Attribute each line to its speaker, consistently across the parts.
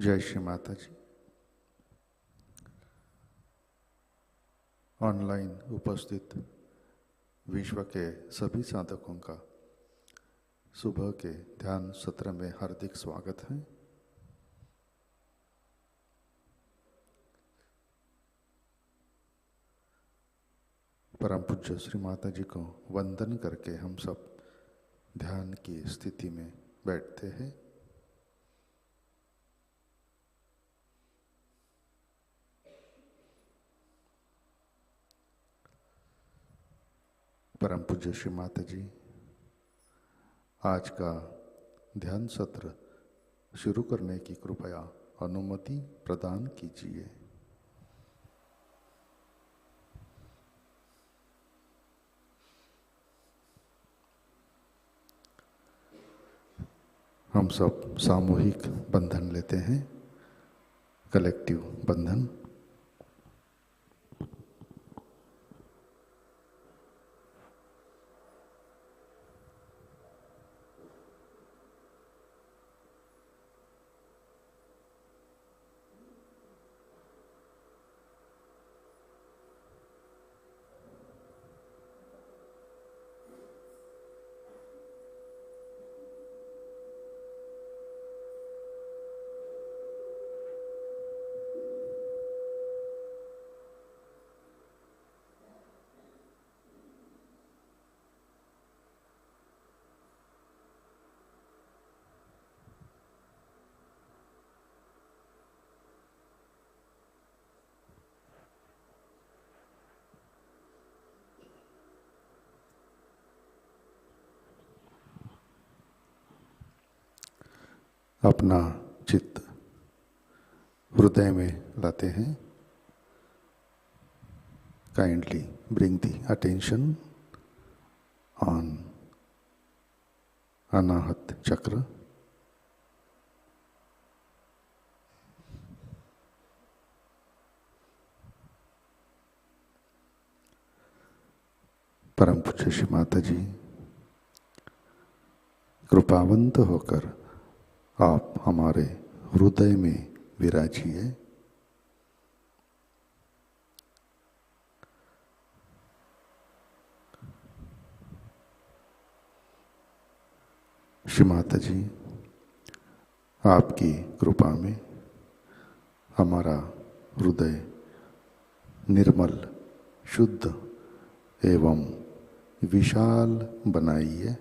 Speaker 1: जय श्री माता जी। ऑनलाइन उपस्थित विश्व के सभी साधकों का सुबह के ध्यान सत्र में हार्दिक स्वागत है। परम पूज्य श्री माता जी को वंदन करके हम सब ध्यान की स्थिति में बैठते हैं। परम पूज्य श्री माता जी आज का ध्यान सत्र शुरू करने की कृपया अनुमति प्रदान कीजिए। हम सब सामूहिक बंधन लेते हैं, कलेक्टिव बंधन। अपना चित्त हृदय में लाते हैं। Kindly bring the attention on Anahat chakra. परम पूज्य श्री माता जी कृपावंत होकर आप हमारे हृदय में विराजिए। श्री माता जी आपकी कृपा में हमारा हृदय निर्मल, शुद्ध एवं विशाल बनाइए।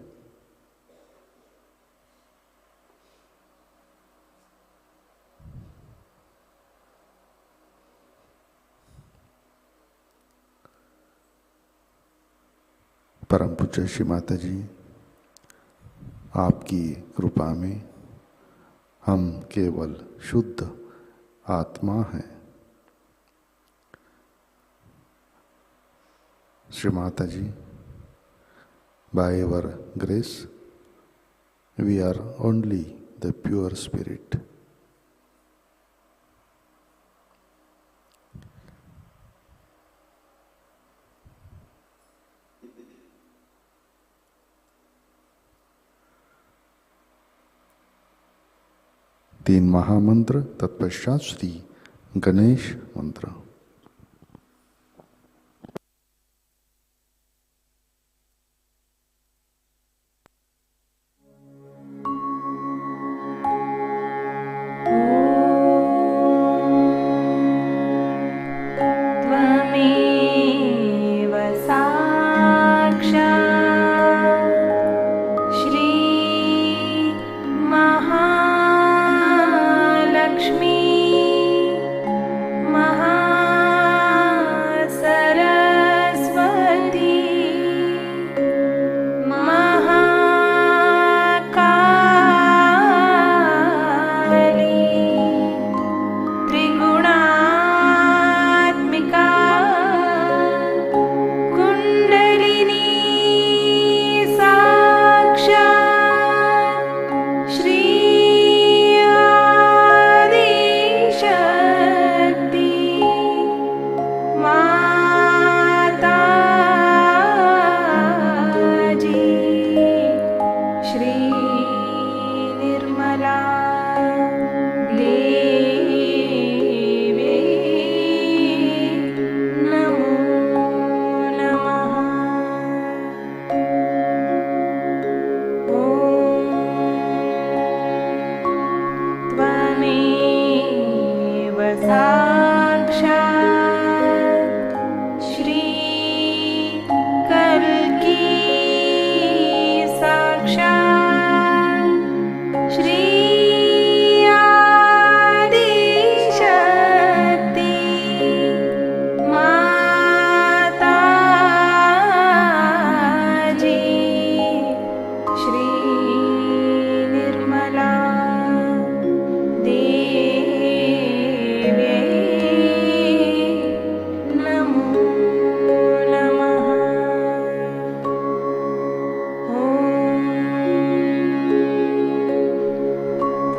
Speaker 1: परम पूज्य श्री माता जी आपकी कृपा में हम केवल शुद्ध आत्मा हैं। श्री माता जी by your grace we are only the pure spirit. तीन महामंत्र, तत्पश्चात श्री गणेश मंत्र।
Speaker 2: महालक्ष्मी महा साक्षात् श्री कल्की साक्षात् श्री आदिशक्ति माताजी श्री निर्मला देव्यै नमो नमः।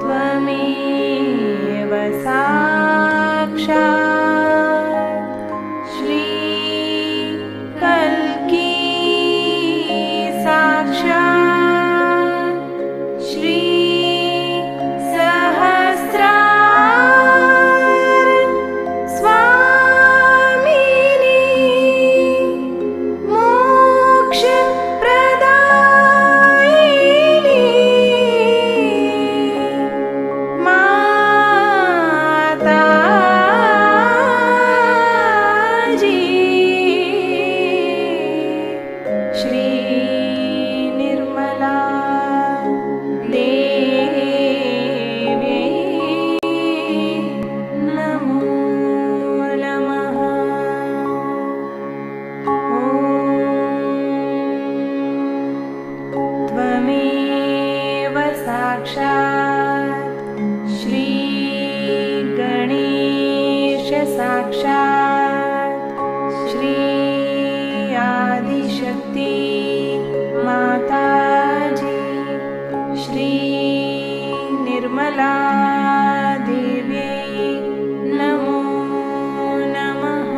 Speaker 2: त्वमेव साक्षात् श्री कल्की साक्षात् श्री सहस्रार स्वामिनी मोक्ष प्रदायिनी माताजी श्री निर्मला देव्यै नमो नमः। त्वमेव साक्षात् श्री गणेश साक्षात् श्री आदिशक्ति माताजी श्री निर्मला देव्यै नमो नमः।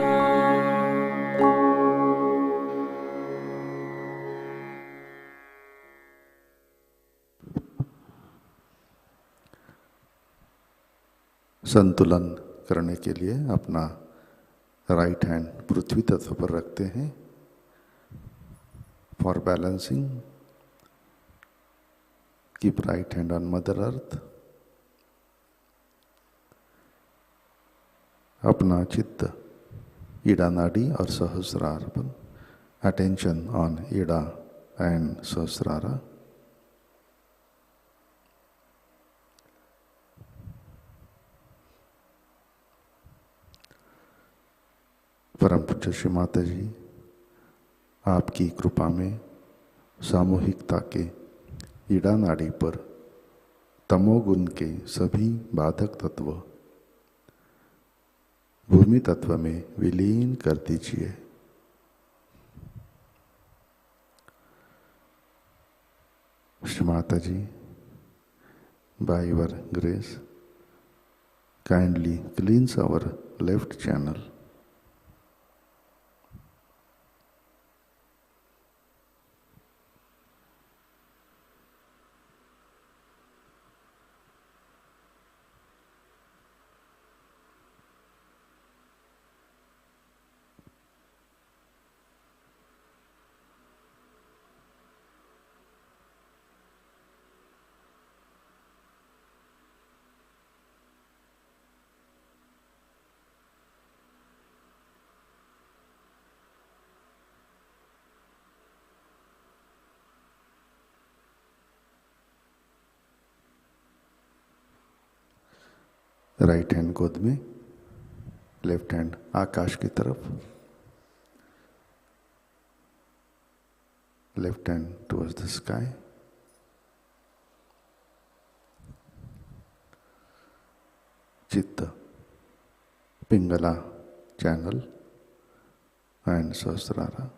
Speaker 1: संतुलन करने के लिए अपना राइट हैंड पृथ्वी तत्व पर रखते हैं। For balancing keep right hand on mother earth. अपना चित्त ईड़ा नाड़ी और सहस्रार पर, अटेंशन ऑन ईड़ा एंड सहस्रारा। परम पूज्य श्री माता जी, आपकी कृपा में सामूहिकता के ईड़ा नाड़ी पर तमोगुण के सभी बाधक तत्व भूमि तत्व में विलीन कर दीजिए। Shri Mata ji, by your grace kindly cleanse our left channel. Right hand गोद में, लेफ्ट हैंड आकाश की तरफ, left hand towards the sky. चित्त पिंगला चैनल एंड सहस्रारा।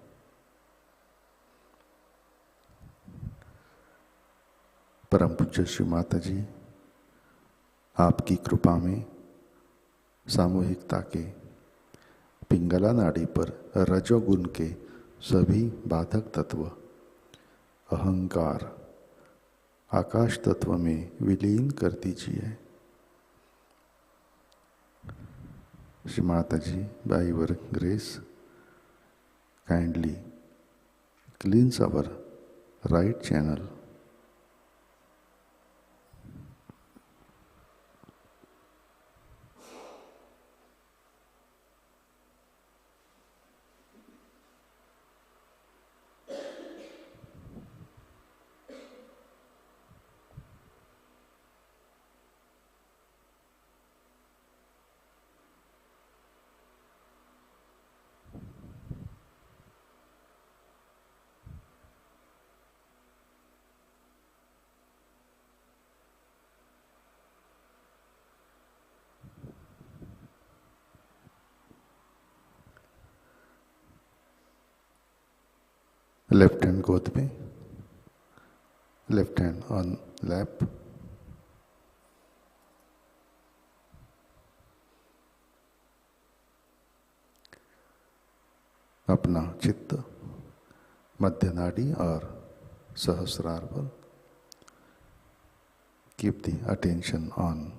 Speaker 1: परम पूज्य श्री माता जी, आपकी कृपा में सामूहिकता के पिंगला नाड़ी पर रजोगुण के सभी बाधक तत्व अहंकार आकाश तत्व में विलीन कर दीजिए। Shri Mata ji, by your grace kindly cleanse our right channel. Left hand गोद में, लेफ्ट हैंड ऑन लैप। अपना चित्त मध्य नाड़ी और सहस्रार पर। Keep the attention on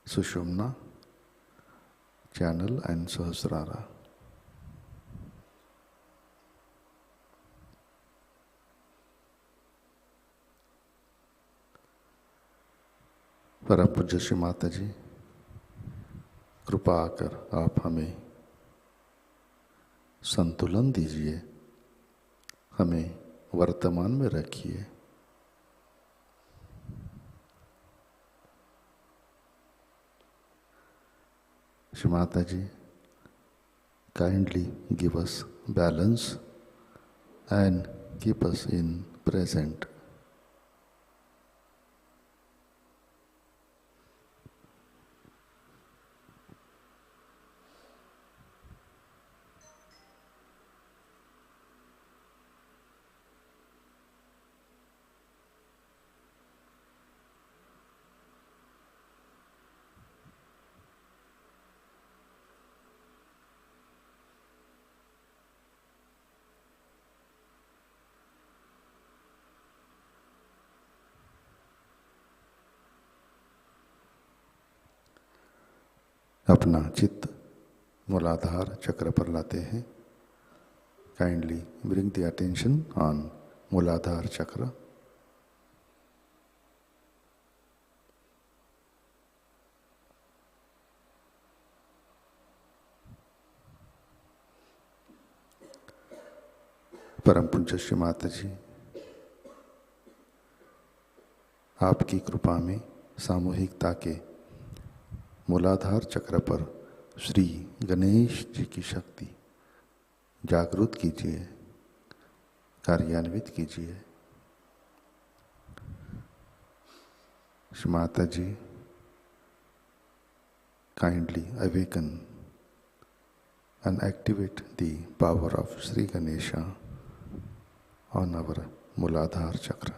Speaker 1: Sushumna channel and Sahasrara. परम पूज्य श्री माता जी, कृपा आकर आप हमें संतुलन दीजिए, हमें वर्तमान में रखिए। श्री माता जी, kindly give us balance and keep us in present. अपना चित्त मूलाधार चक्र पर लाते हैं। Kindly bring the attention on मूलाधार चक्र। परम पूज्य श्री माता जी, आपकी कृपा में सामूहिकता के मूलाधार चक्र पर श्री गणेश जी की शक्ति जागृत कीजिए, कार्यान्वित कीजिए। Shri Mata ji, kindly awaken and activate the power of Shri Ganesha on our Muladhara chakra.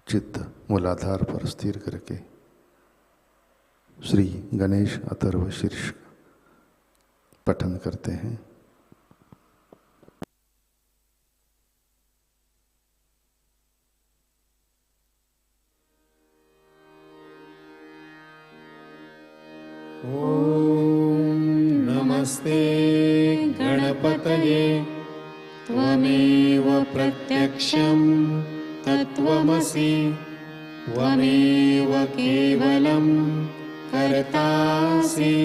Speaker 1: चित्त मूलाधार पर स्थिर करके श्री गणेश अथर्व शीर्ष पठन करते हैं।
Speaker 3: ओम नमस्ते गणपतये त्वमेव प्रत्यक्षं तत्त्वमसि त्वमेव केवलं कर्तासि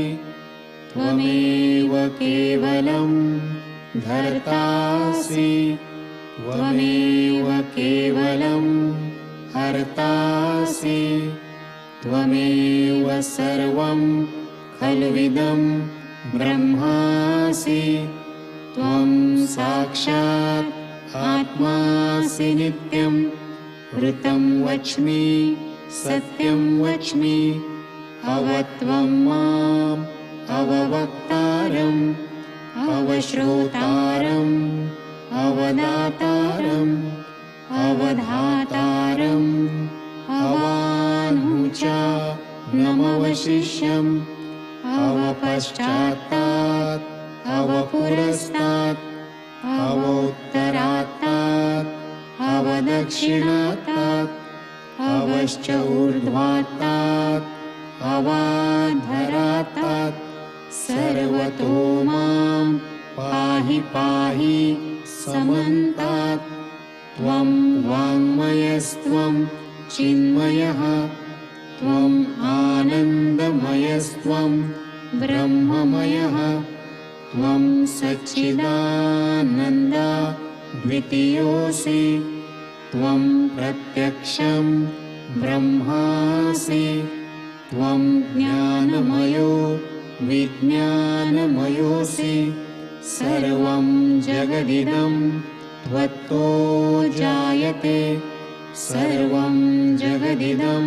Speaker 3: त्वमेव केवलं धर्तासि त्वमेव केवलं हर्तासि त्वमेव सर्वं खल्विदं ब्रह्मासि त्वं साक्षात् आत्मासि नित्यं ऋतं वच्मि सत्यं वच्मि अवत्वं माम् अववक्तारम् अवश्रोतारम् अवदातारम् अवधातारम् अवानुच नमवशिष्यम् अवपश्चात्तात् अवपुरस्तात् अवोत्तरात्तात् अवदक्षिणात्तात् अवश्च ऊर्ध्वात्तात् अवाधरात्तात् सर्वतो मां पाहि पाहि समन्तात् त्वं वाङ्मयस्त्वं चिन्मयः त्वम् आनन्दमयस्त्वं ब्रह्ममयः त्वं सच्चिदानन्द द्वितीयोऽसि त्वं प्रत्यक्षं ब्रह्मासि त्वं ज्ञानमयो विज्ञानमयोऽसि सर्वं जगदिदं त्वत्तो जायते सर्वं जगदिदं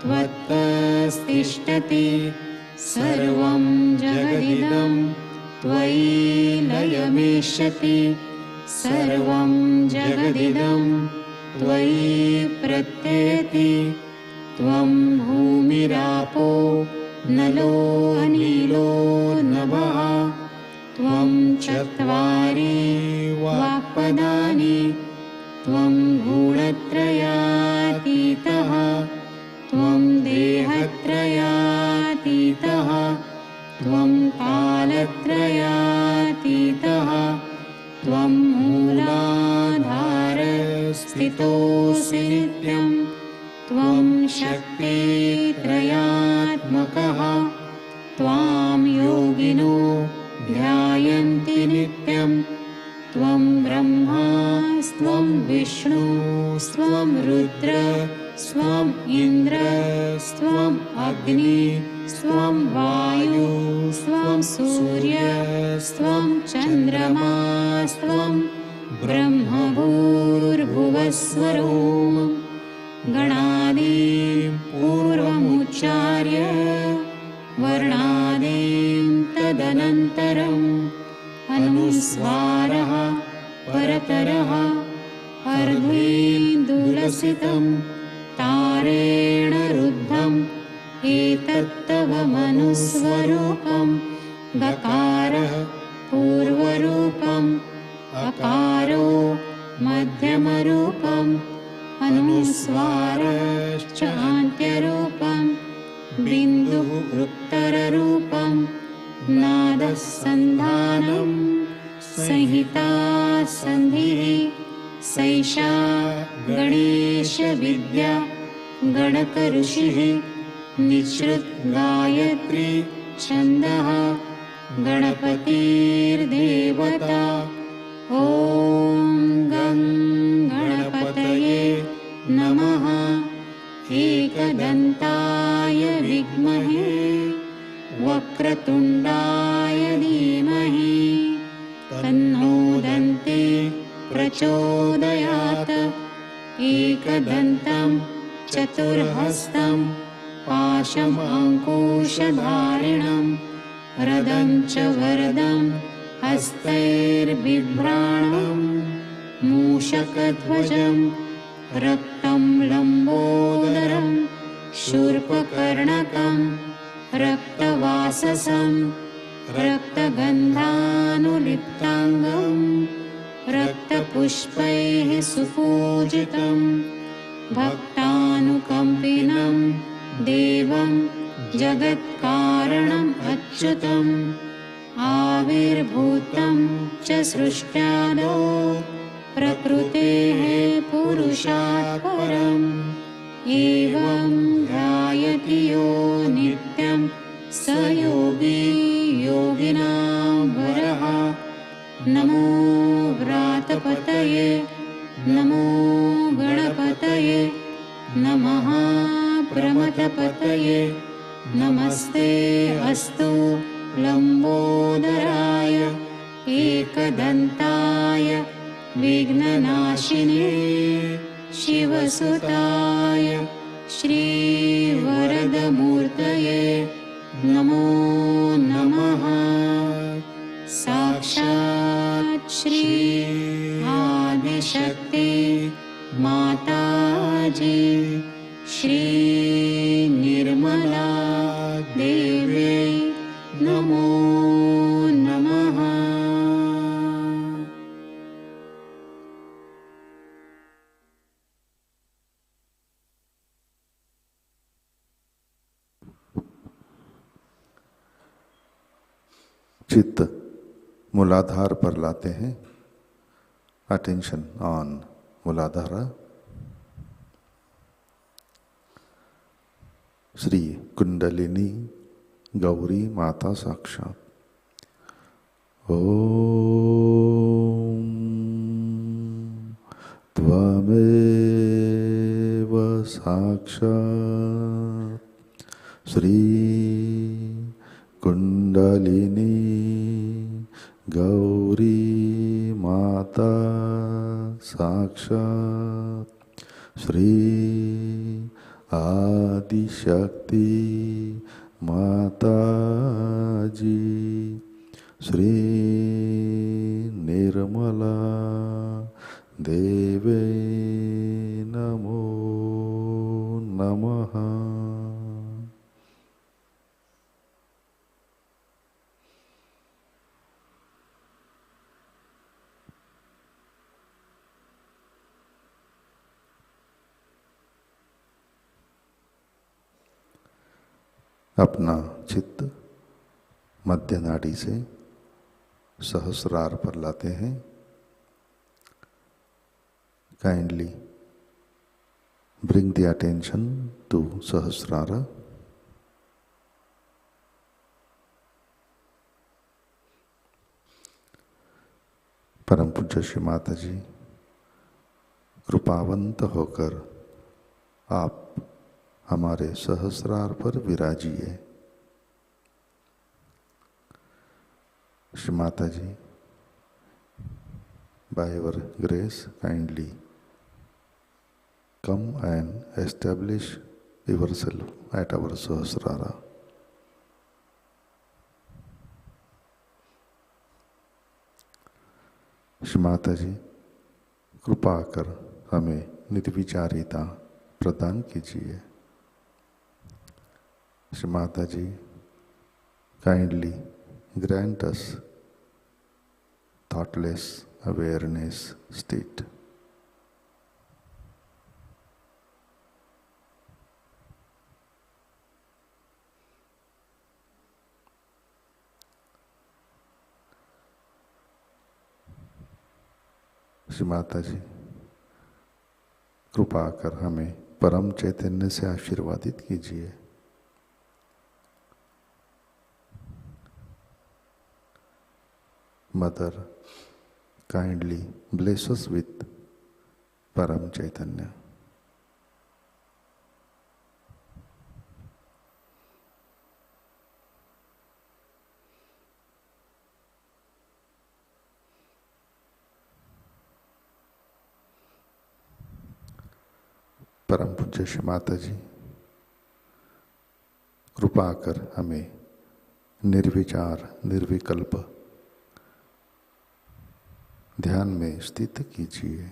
Speaker 3: त्वत्तस्तिष्ठति सर्वं जगदिदं त्वयि लयमेष्यति सर्वं जगदिदं त्वयि प्रत्येति त्वं भूमिरापो नलो अनिलो नभः त्वं चत्वारि वाक्पदानि त्वं गुणत्रयातीतः त्वं देहत्रयातीतः त्वं कालत्रयातीतः त्वं मूलाधारस्थितोऽसि नित्यं त्वं शक्तित्रयात्मकः त्वां योगिनो ध्यायन्ति नित्यं त्वं ब्रह्मा स्वं विष्णु स्वं रुद्र स्वं इन्द्र स्वं अग्नि स्वं वायु स्वं सूर्य स्वं चन्द्रमा स्वं ब्रह्मभूर्भुवस्वरोम गणादीं पूर्वमुच्चार्य वर्णादीं तदनन्तरम् अनुस्वारः परतरः अर्धेन्दुलसितं तारेण रुद्धम् एतत्तवमनुस्वरूपं गकारः पूर्वरूपम् अकारो मध्यमरूपम् अनुस्वारश्च अन्त्यरूपं बिन्दुः उत्तररूपं नादः सन्धानं संहिता सन्धिः सैषा गणेशविद्या गणकऋषिः निःसृत गायत्री छन्दः गणपतिर्देवता ॐ गं गणपतये नमः एकदन्ताय विद्महे वक्रतुण्डाय धीमहि तन्नो दन्ते प्रचोदयात् एकदन्तं चतुर्हस्तं पाशमङ्कुशधारिणं रदं च वरदं हस्तैर्बिभ्राणं मूषकध्वजं रक्तं लम्बोदरं शूर्पकर्णकं रक्तवाससं रक्तगन्धानुलिप्ताङ्गं रक्तपुष्पैः सुपूजितं भक्तानुकम्पिनं देवं जगत्कारणम् अच्युतम् आविर्भूतं च सृष्ट्यादौ प्रकृतेः पुरुषात् परम् एवं ध्यायति यो नित्यं स योगी योगिनां वरः नमो व्रातपतये नमो गणपतये नमः प्रमथपतये नमस्ते अस्तु लम्बोदराय एकदन्ताय विघ्ननाशिने शिवसुताय श्रीवरदमूर्तये नमो नमः साक्षात् श्री आदिशक्ति माताजी श्री निर्मला देव्यै नमो नमः।
Speaker 1: चित्त मूलाधार पर लाते हैं। Attention on मूलाधारा। श्री कुंडलिनी गौरी माता साक्षात। ओम साक्षात् श्री कुंडलिनी गौरी माता साक्षात् श्री आदिशक्ति माताजी श्री निर्मला देवे नमो नमः। अपना चित्त मध्य नाड़ी से सहस्रार पर लाते हैं। Kindly bring the attention to Sahasrara. परम पूज्य श्री माता जी कृपावंत होकर आप हमारे सहस्रार पर विराजिए। श्री माता जी, by your grace kindly come and establish yourself at our Sahasrara. Shri Mata ji कृपा कर हमें निर्विचारिता प्रदान कीजिए। Shri Mata ji kindly grant us thoughtless awareness state. Shri Mata ji कृपा कर हमें परम चैतन्य से आशीर्वादित कीजिए। Mother kindly bless us with परम चैतन्य। परम पूज्य श्री माता जी कृपा कर हमें निर्विचार निर्विकल्प ध्यान में स्थित कीजिए।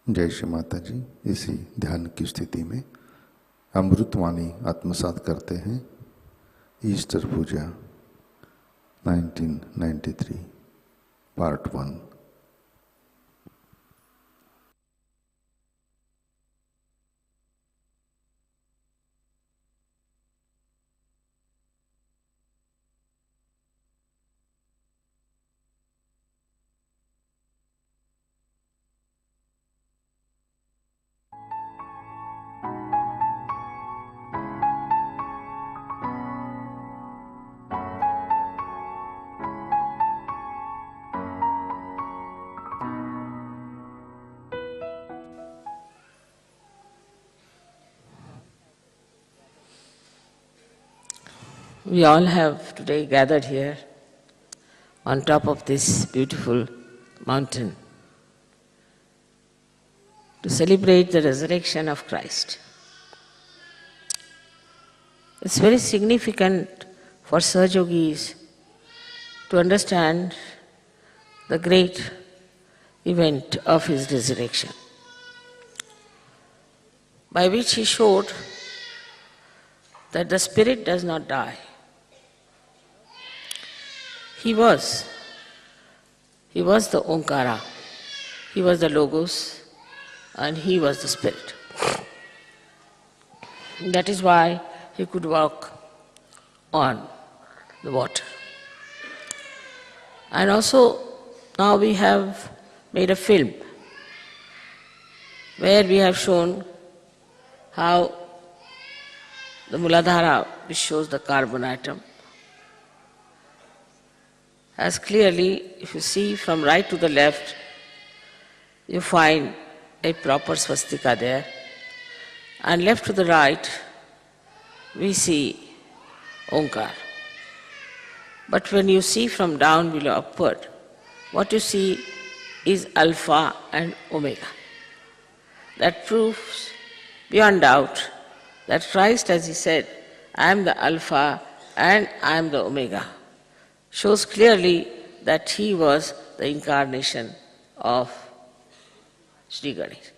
Speaker 1: जय श्री माता जी। इसी ध्यान की स्थिति में अमृतवाणी आत्मसात करते हैं। ईस्टर पूजा 1993 part 1।
Speaker 4: We all have today gathered here on top of this beautiful mountain to celebrate the resurrection of Christ. It's very significant for Sahajogis to understand the great event of his resurrection, by which he showed that the spirit does not die. He was the Omkara, he was the Logos, and he was the spirit. That is why he could walk on the water. And also, now we have made a film where we have shown how the Muladhara, which shows the carbon atom, as clearly, if you see from right to the left, you find a proper swastika there, and left to the right, we see Omkar. But when you see from down below upward, what you see is Alpha and Omega. That proves beyond doubt that Christ, as he said, I am the Alpha and I am the Omega, shows clearly that he was the incarnation of Shri Ganesh.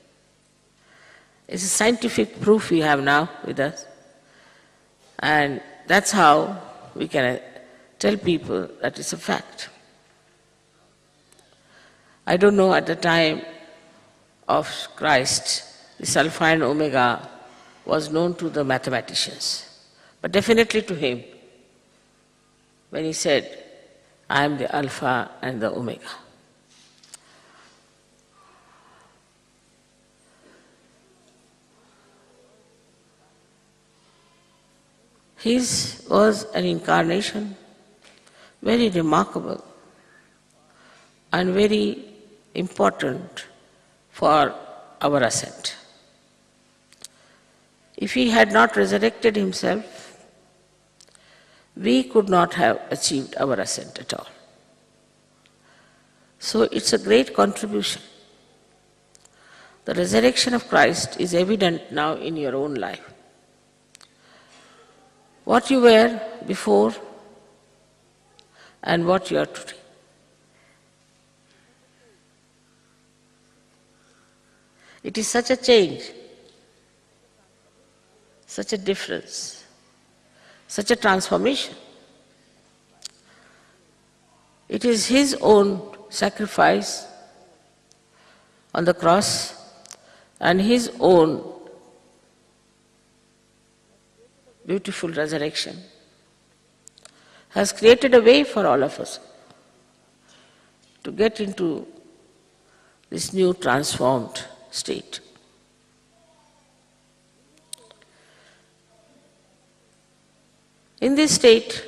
Speaker 4: It's a scientific proof we have now with us, and that's how we can tell people that it's a fact. I don't know, at the time of Christ, this Alpha and Omega was known to the mathematicians, but definitely to him, when he said, I am the Alpha and the Omega. His was an incarnation, very remarkable and very important for our ascent. If he had not resurrected himself, we could not have achieved our ascent at all. So it's a great contribution. The resurrection of Christ is evident now in your own life. What you were before and what you are today. It is such a change, such a difference, such a transformation. It is his own sacrifice on the cross and his own beautiful resurrection has created a way for all of us to get into this new transformed state. In this state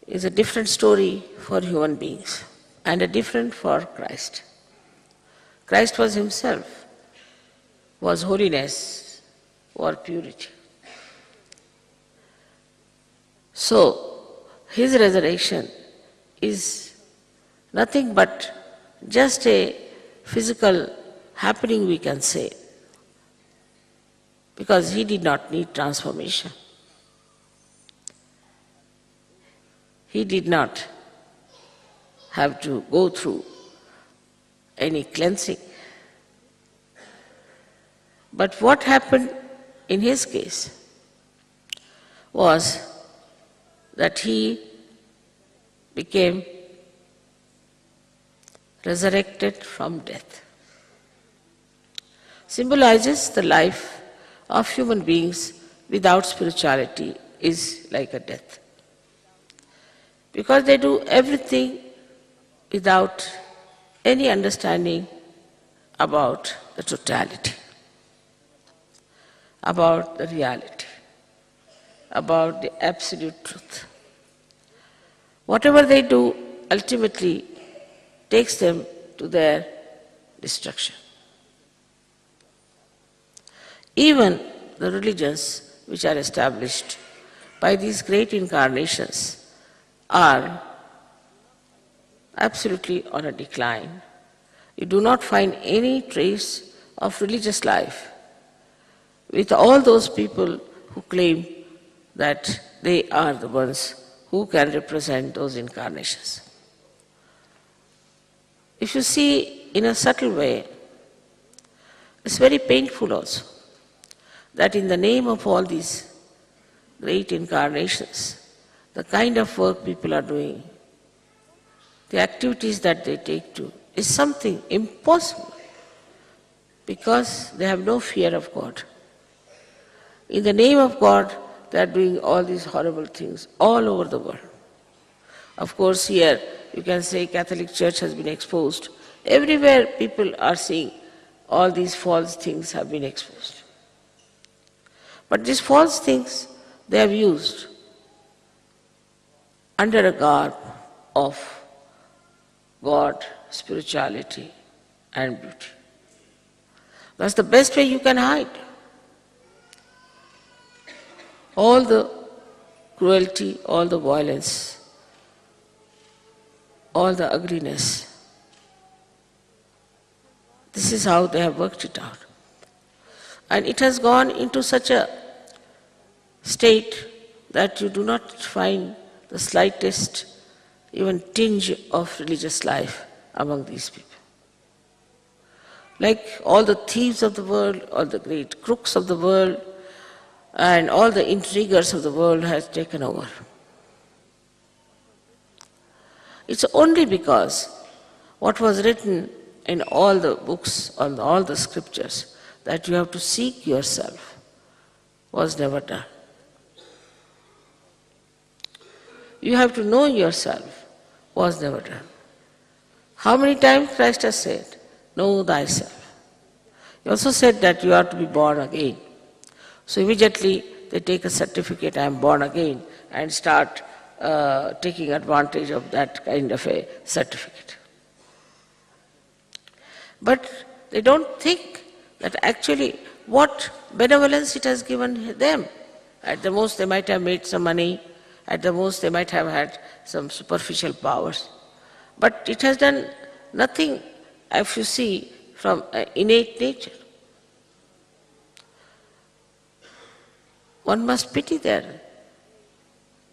Speaker 4: is a different story for human beings and a different for Christ. Christ was himself, was holiness, or purity. So, his resurrection is nothing but just a physical happening, we can say, because he did not need transformation. He did not have to go through any cleansing. But what happened in his case was that he became resurrected from death. Symbolizes the life of human beings without spirituality is like a death. Because they do everything without any understanding about the totality, about the reality, about the absolute truth. Whatever they do ultimately takes them to their destruction. Even the religions which are established by these great incarnations are absolutely on a decline. You do not find any trace of religious life with all those people who claim that they are the ones who can represent those incarnations. If you see in a subtle way, it's very painful also that in the name of all these great incarnations, the kind of work people are doing, the activities that they take to, is something impossible because they have no fear of God. In the name of God, they are doing all these horrible things all over the world. Of course, here you can say Catholic Church has been exposed. Everywhere people are seeing all these false things have been exposed. But these false things they have used under a garb of God, spirituality and beauty. That's the best way you can hide all the cruelty, all the violence, all the ugliness. This is how they have worked it out. And it has gone into such a state that you do not find the slightest even tinge of religious life among these people. Like all the thieves of the world, all the great crooks of the world, and all the intriguers of the world has taken over. It's only because what was written in all the books, on all the scriptures, that you have to seek yourself, was never done. You have to know yourself, was never done. How many times Christ has said, know thyself. He also said that you are to be born again. So immediately they take a certificate, I am born again, and start taking advantage of that kind of a certificate. But they don't think that actually what benevolence it has given them. At the most they might have made some money, at the most they might have had some superficial powers. But it has done nothing, if you see, from innate nature. One must pity their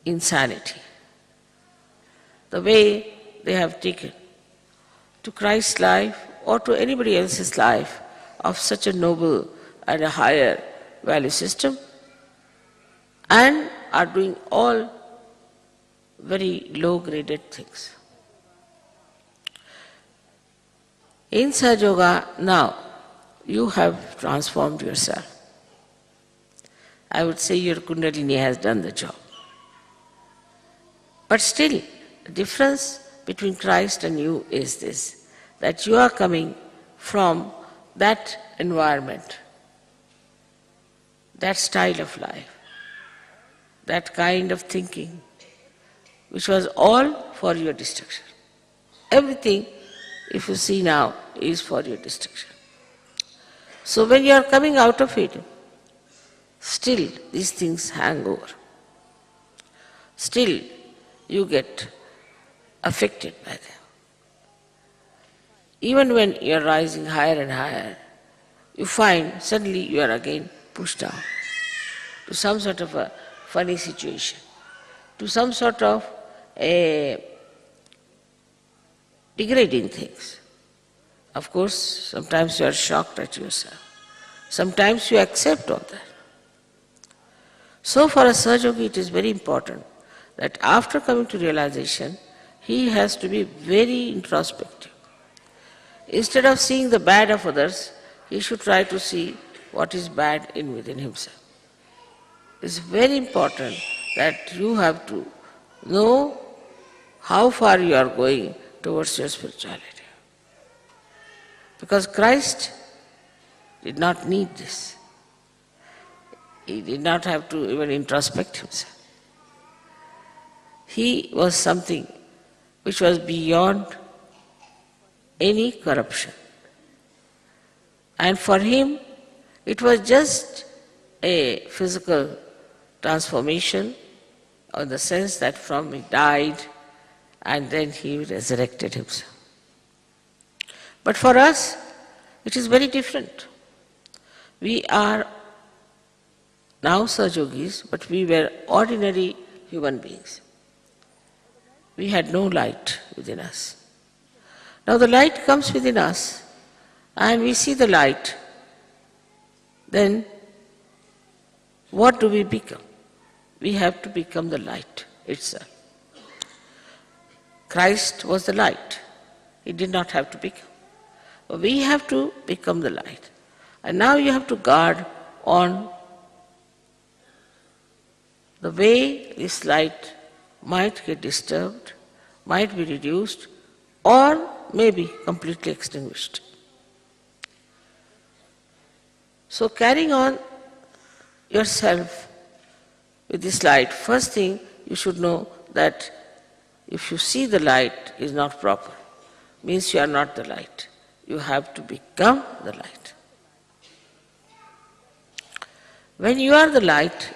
Speaker 4: insanity, the way they have taken to Christ's life or to anybody else's life of such a noble and a higher value system, and are doing all very low-graded things. In Sahajayoga now, you have transformed yourself. I would say your Kundalini has done the job. But still, the difference between Christ and you is this, that you are coming from that environment, that style of life, that kind of thinking, which was all for your destruction. Everything, if you see now, is for your destruction. So when you are coming out of it, still these things hang over. Still you get affected by them. Even when you are rising higher and higher, you find suddenly you are again pushed down to some sort of a funny situation, to some sort of a degrading things. Of course, sometimes you are shocked at yourself. Sometimes you accept all that. So for a Sahajayogi, it is very important that after coming to realization, he has to be very introspective. Instead of seeing the bad of others, he should try to see what is bad within himself. It's very important that you have to know how far you are going towards your spirituality. Because Christ did not need this. He did not have to even introspect himself. He was something which was beyond any corruption. And for him, it was just a physical transformation in the sense that from he died and then he resurrected himself. But for us, it is very different. We are now Sahajogis, but we were ordinary human beings. We had no light within us. Now the light comes within us and we see the light. Then what do we become? We have to become the light itself. Christ was the light. He did not have to become. We have to become the light. And now you have to guard on the way this light might get disturbed, might be reduced, or maybe completely extinguished. So carrying on yourself with this light, first thing you should know that if you see the light is not proper, means you are not the light. You have to become the light. When you are the light,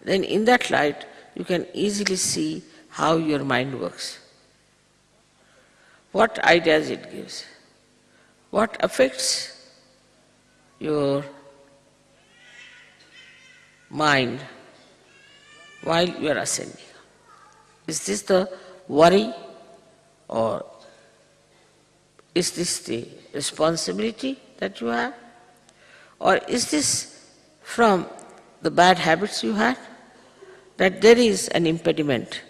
Speaker 4: then in that light you can easily see how your mind works, what ideas it gives, what affects your mind while you are ascending. Is this the worry, or is this the responsibility that you have, or is this from the bad habits you had, that there is an impediment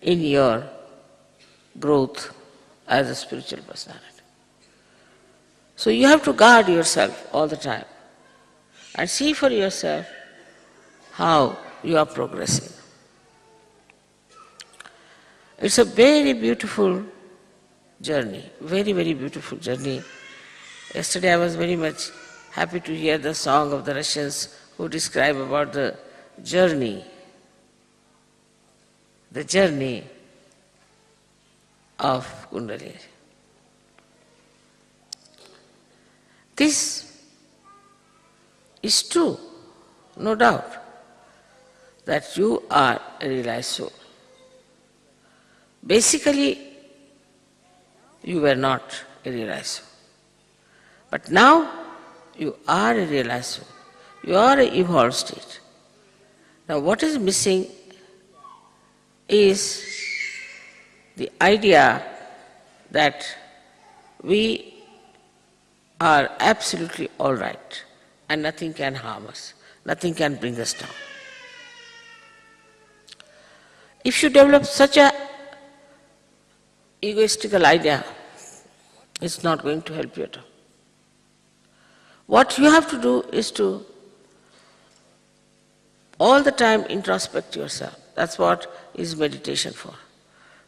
Speaker 4: in your growth as a spiritual personality? So you have to guard yourself all the time and see for yourself how you are progressing. It's a very beautiful journey, very, very beautiful journey. Yesterday I was very much happy to hear the song of the Russians who describe about the journey of Kundalini. This is true, no doubt, that you are a realized soul. Basically, you were not a realized soul. But now you are a realized soul. You are an evolved state. Now what is missing is the idea that we are absolutely all right and nothing can harm us, nothing can bring us down. If you develop such a egoistical idea, it's not going to help you at all. What you have to do is to all the time introspect yourself. That's what is meditation for.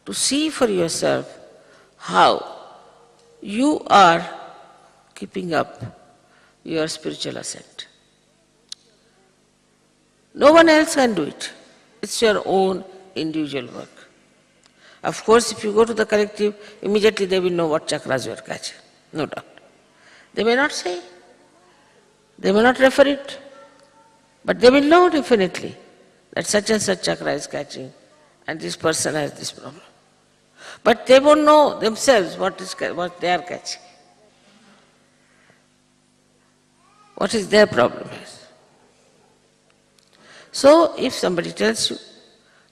Speaker 4: To see for yourself how you are keeping up your spiritual ascent. No one else can do it. It's your own individual work. Of course, if you go to the collective, immediately they will know what chakras you are catching, no doubt. They may not say, they may not refer it, but they will know definitely that such and such chakra is catching and this person has this problem. But they won't know themselves what they are catching. What is their problem is. So if somebody tells you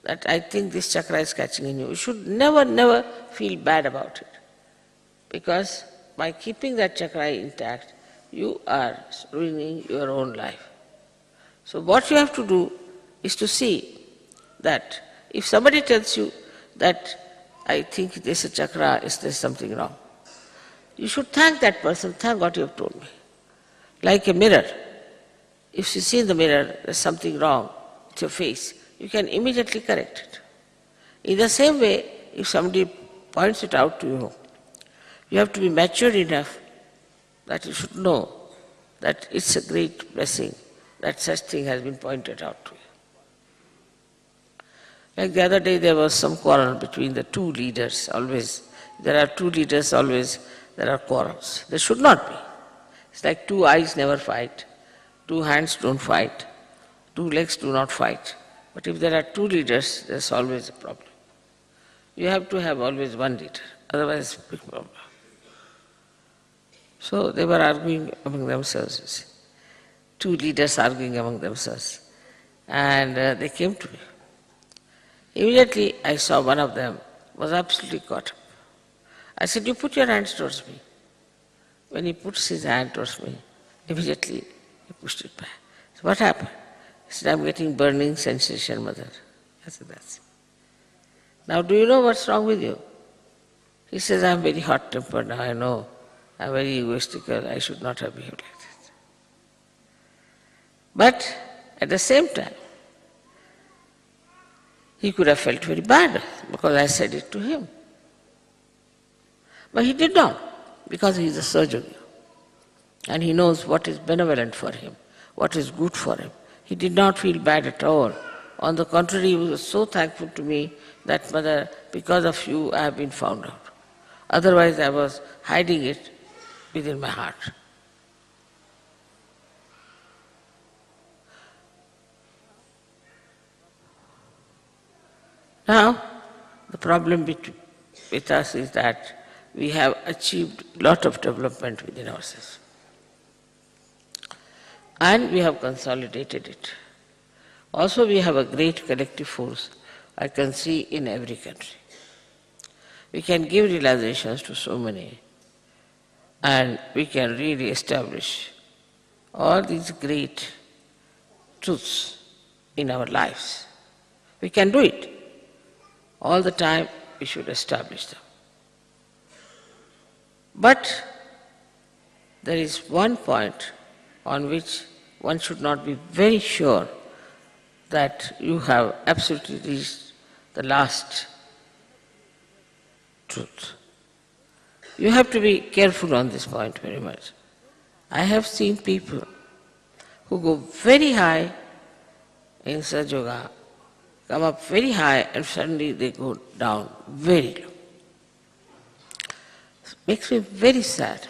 Speaker 4: that I think this chakra is catching in you, you should never feel bad about it. Because by keeping that chakra intact, you are ruining your own life. So what you have to do is to see that if somebody tells you that I think this chakra, is there something wrong, you should thank that person, thank what you have told me. Like a mirror. If you see in the mirror there's something wrong with your face, you can immediately correct it. In the same way, if somebody points it out to you, you have to be mature enough that you should know that it's a great blessing that such thing has been pointed out to you. Like the other day there was some quarrel between the two leaders, always. There are two leaders, always there are quarrels. There should not be. It's like two eyes never fight, two hands don't fight, two legs do not fight. But if there are two leaders, there's always a problem. You have to have always one leader, otherwise it's a big problem. So they were arguing among themselves, you see. Two leaders arguing among themselves. And they came to me. Immediately I saw one of them was absolutely caught up. I said, you put your hands towards me. When he puts his hand towards me, immediately he pushed it back. So what happened? He said, I'm getting burning sensation, mother. I said, that's it. Now do you know what's wrong with you? He says, I'm very hot-tempered now, I know. I'm very egoistical, I should not have behaved like that. But at the same time, he could have felt very bad because I said it to him. But he did not, because he is a Sahajayoga. And he knows what is benevolent for him, what is good for him. He did not feel bad at all. On the contrary, he was so thankful to me that, mother, because of you I have been found out. Otherwise I was hiding it within my heart. Now, the problem with us is that we have achieved a lot of development within ourselves. And we have consolidated it. Also, we have a great collective force I can see in every country. We can give realizations to so many, and we can really establish all these great truths in our lives. We can do it. All the time we should establish them. But there is one point on which one should not be very sure that you have absolutely reached the last truth. You have to be careful on this point very much. I have seen people who go very high in Sahajayoga, come up very high and suddenly they go down very low. It makes me very sad,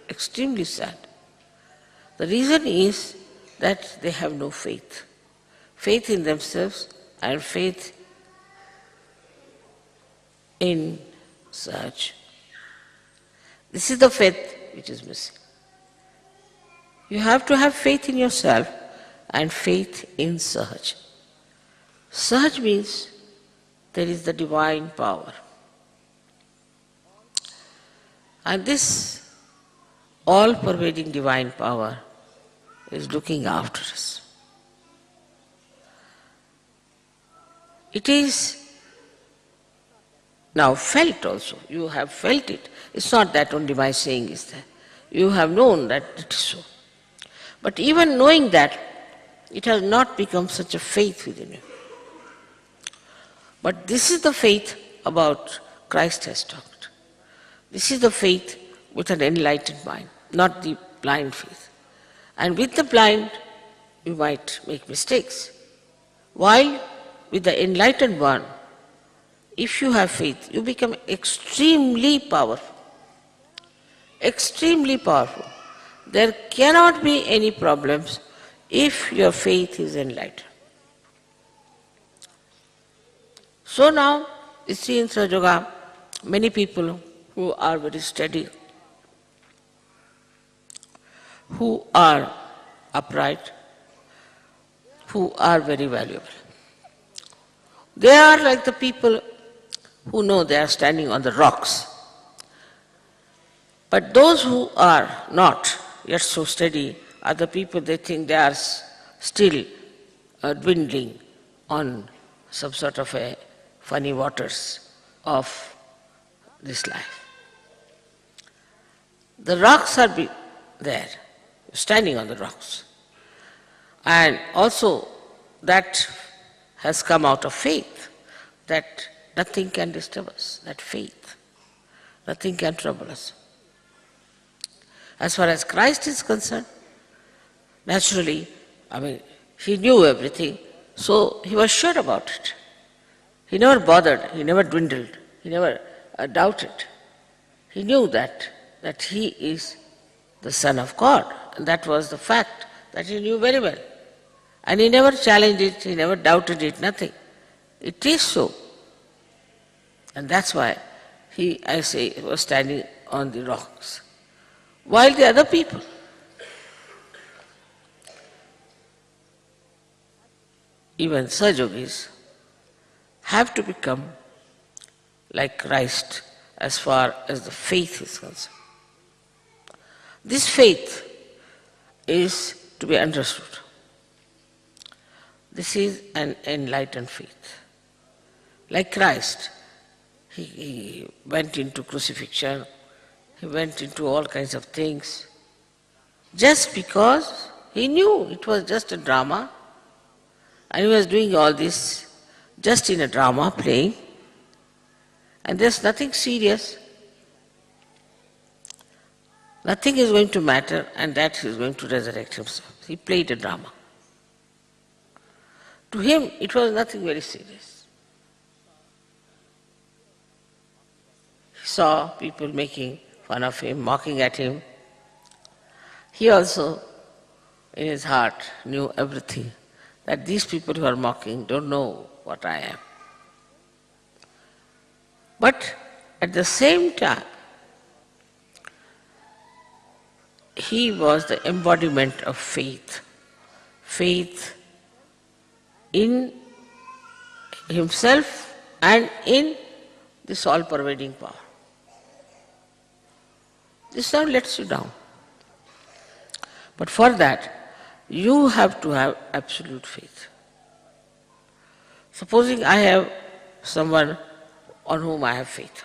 Speaker 4: extremely sad. The reason is that they have no faith. Faith in themselves and faith in Sahaj. This is the faith which is missing. You have to have faith in yourself and faith in Sahaj. Sahaj means there is the divine power. And this all-pervading divine power is looking after us. It is now felt also. You have felt it. It's not that only my saying is there. You have known that it is so. But even knowing that, it has not become such a faith within you. But this is the faith about Christ has talked. This is the faith with an enlightened mind, not the blind faith. And with the blind, you might make mistakes. While with the enlightened one, if you have faith, you become extremely powerful. Extremely powerful. There cannot be any problems if your faith is enlightened. So now, you see in Sahajayoga, many people who are very steady, who are upright, who are very valuable. They are like the people who know they are standing on the rocks. But those who are not yet so steady are the people they think they are still dwindling on some sort of a funny waters of this life. The rocks are there, standing on the rocks. And also that has come out of faith, that nothing can disturb us, that faith. Nothing can trouble us. As far as Christ is concerned, naturally, he knew everything, so he was sure about it. He never bothered, he never dwindled, he never doubted. He knew that he is the Son of God, and that was the fact that he knew very well. And he never challenged it, he never doubted it, nothing. It is so. And that's why he, I say, was standing on the rocks. While the other people, even Sahajogis, have to become like Christ as far as the faith is concerned. This faith is to be understood. This is an enlightened faith. Like Christ, he went into crucifixion, he went into all kinds of things, just because he knew it was just a drama, and he was doing all this just in a drama, playing, and there's nothing serious. Nothing is going to matter, and that he is going to resurrect himself. He played a drama. To him, it was nothing very serious. He saw people making fun of him, mocking at him. He also, in his heart, knew everything, that these people who are mocking don't know what I am. But at the same time, he was the embodiment of faith. Faith in himself and in this all-pervading power. This now lets you down. But for that, you have to have absolute faith. Supposing I have someone on whom I have faith.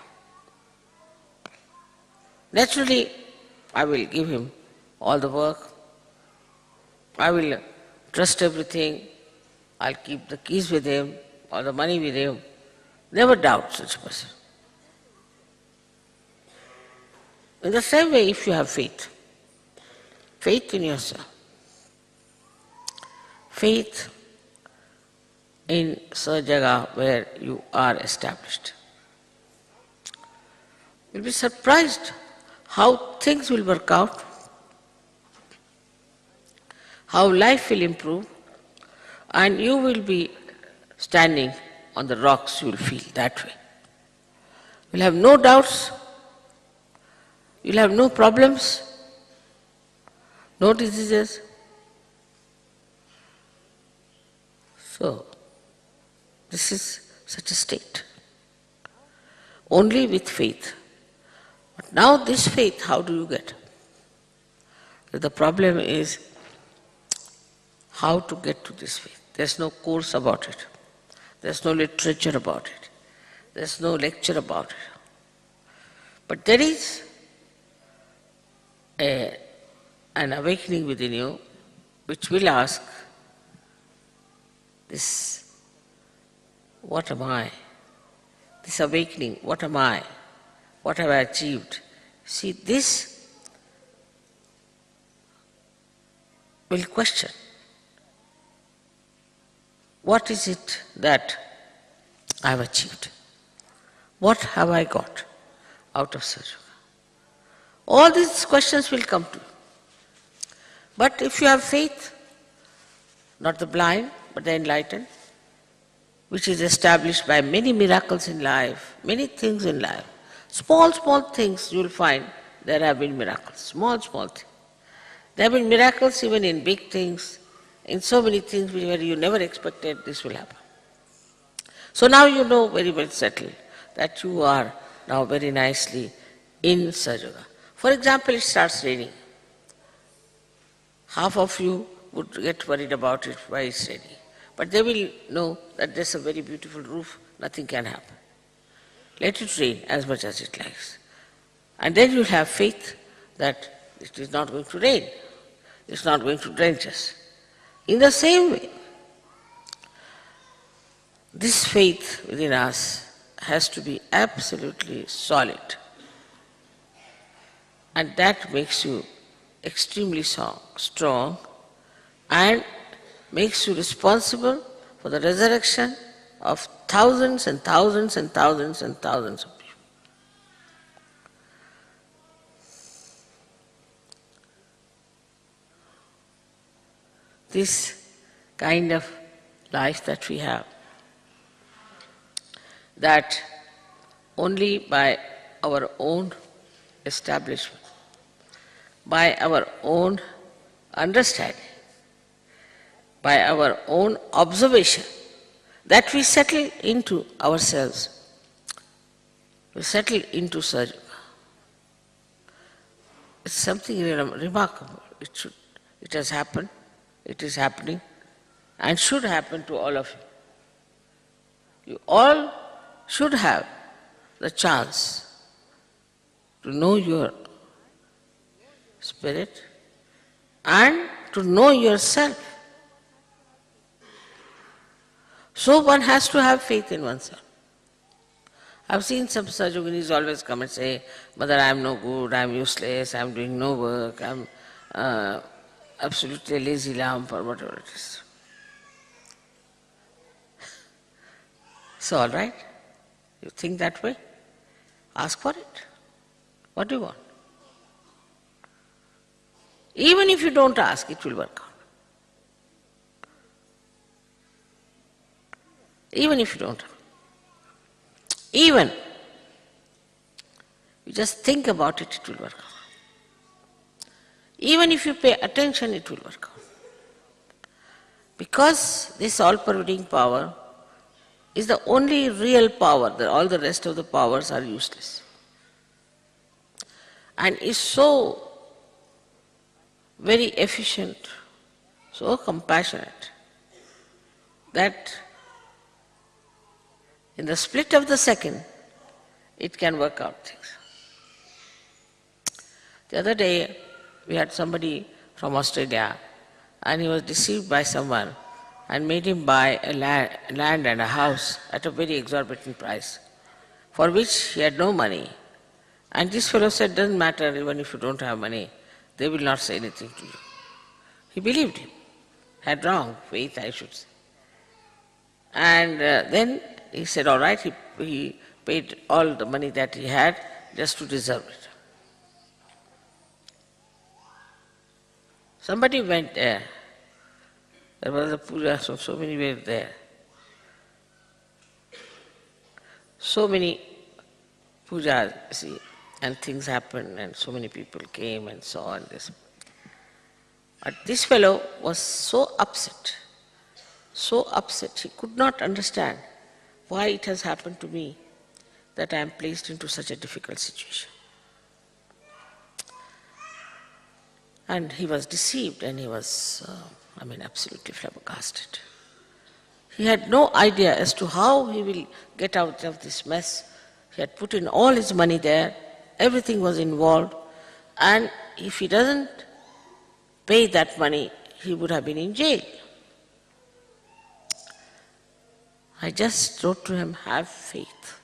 Speaker 4: Naturally, I will give him all the work. I will trust everything. I'll keep the keys with him, or the money with him. Never doubt such a person. In the same way, if you have faith, faith in yourself, faith in Sahajayoga where you are established, you'll be surprised how things will work out, how life will improve, and you will be standing on the rocks, you will feel that way. You'll have no doubts, you'll have no problems, no diseases. So, this is such a state. Only with faith. But now this faith, how do you get? The problem is how to get to this faith. There's no course about it. There's no literature about it. There's no lecture about it. But there is an awakening within you which will ask this, what am I? This awakening, what am I? What have I achieved? See, this will question. What is it that I have achieved? What have I got out of Sahajayoga? All these questions will come to you. But if you have faith, not the blind, but the enlightened, which is established by many miracles in life, many things in life, small things you will find there have been miracles, small things. There have been miracles even in big things, in so many things where you never expected this will happen. So now you know very well settled that you are now very nicely in Sahajayoga. For example, it starts raining. Half of you would get worried about it, why it's raining. But they will know that there's a very beautiful roof, nothing can happen. Let it rain as much as it likes. And then you'll have faith that it is not going to rain. It's not going to drench us. In the same way, this faith within us has to be absolutely solid. And that makes you extremely strong and makes you responsible for the resurrection of thousands and thousands and thousands and thousands of people. This kind of life that we have. That only by our own establishment, by our own understanding, by our own observation, that we settle into ourselves. We settle into Sahajayoga. It's something remarkable. It has happened, it is happening, and should happen to all of you. You all should have the chance to know your spirit and to know yourself. So one has to have faith in oneself. I've seen some Sahajayoginis always come and say, Mother, I'm no good, I'm useless, I'm doing no work, I'm absolutely a lazy lamp or whatever it is. So all right, you think that way? Ask for it. What do you want? Even if you don't ask, it will work out. Even if you don't. Even you just think about it, it will work out. Even if you pay attention, it will work out. Because this all-pervading power is the only real power, all the rest of the powers are useless. And is so very efficient, so compassionate, that in the split of the second, it can work out things. The other day, we had somebody from Australia, and he was deceived by someone and made him buy a land and a house at a very exorbitant price, for which he had no money. And this fellow said, doesn't matter, even if you don't have money, they will not say anything to you. He believed him, had wrong faith, I should say. And then he said, all right, he paid all the money that he had just to deserve it. Somebody went there. There was a puja, so many were there. So many pujas, see, and things happened, and so many people came and saw and this. But this fellow was so upset, he could not understand why it has happened to me that I am placed into such a difficult situation. And he was deceived and he was, absolutely flabbergasted. He had no idea as to how he will get out of this mess. He had put in all his money there, everything was involved, and if he doesn't pay that money, he would have been in jail. I just wrote to him, have faith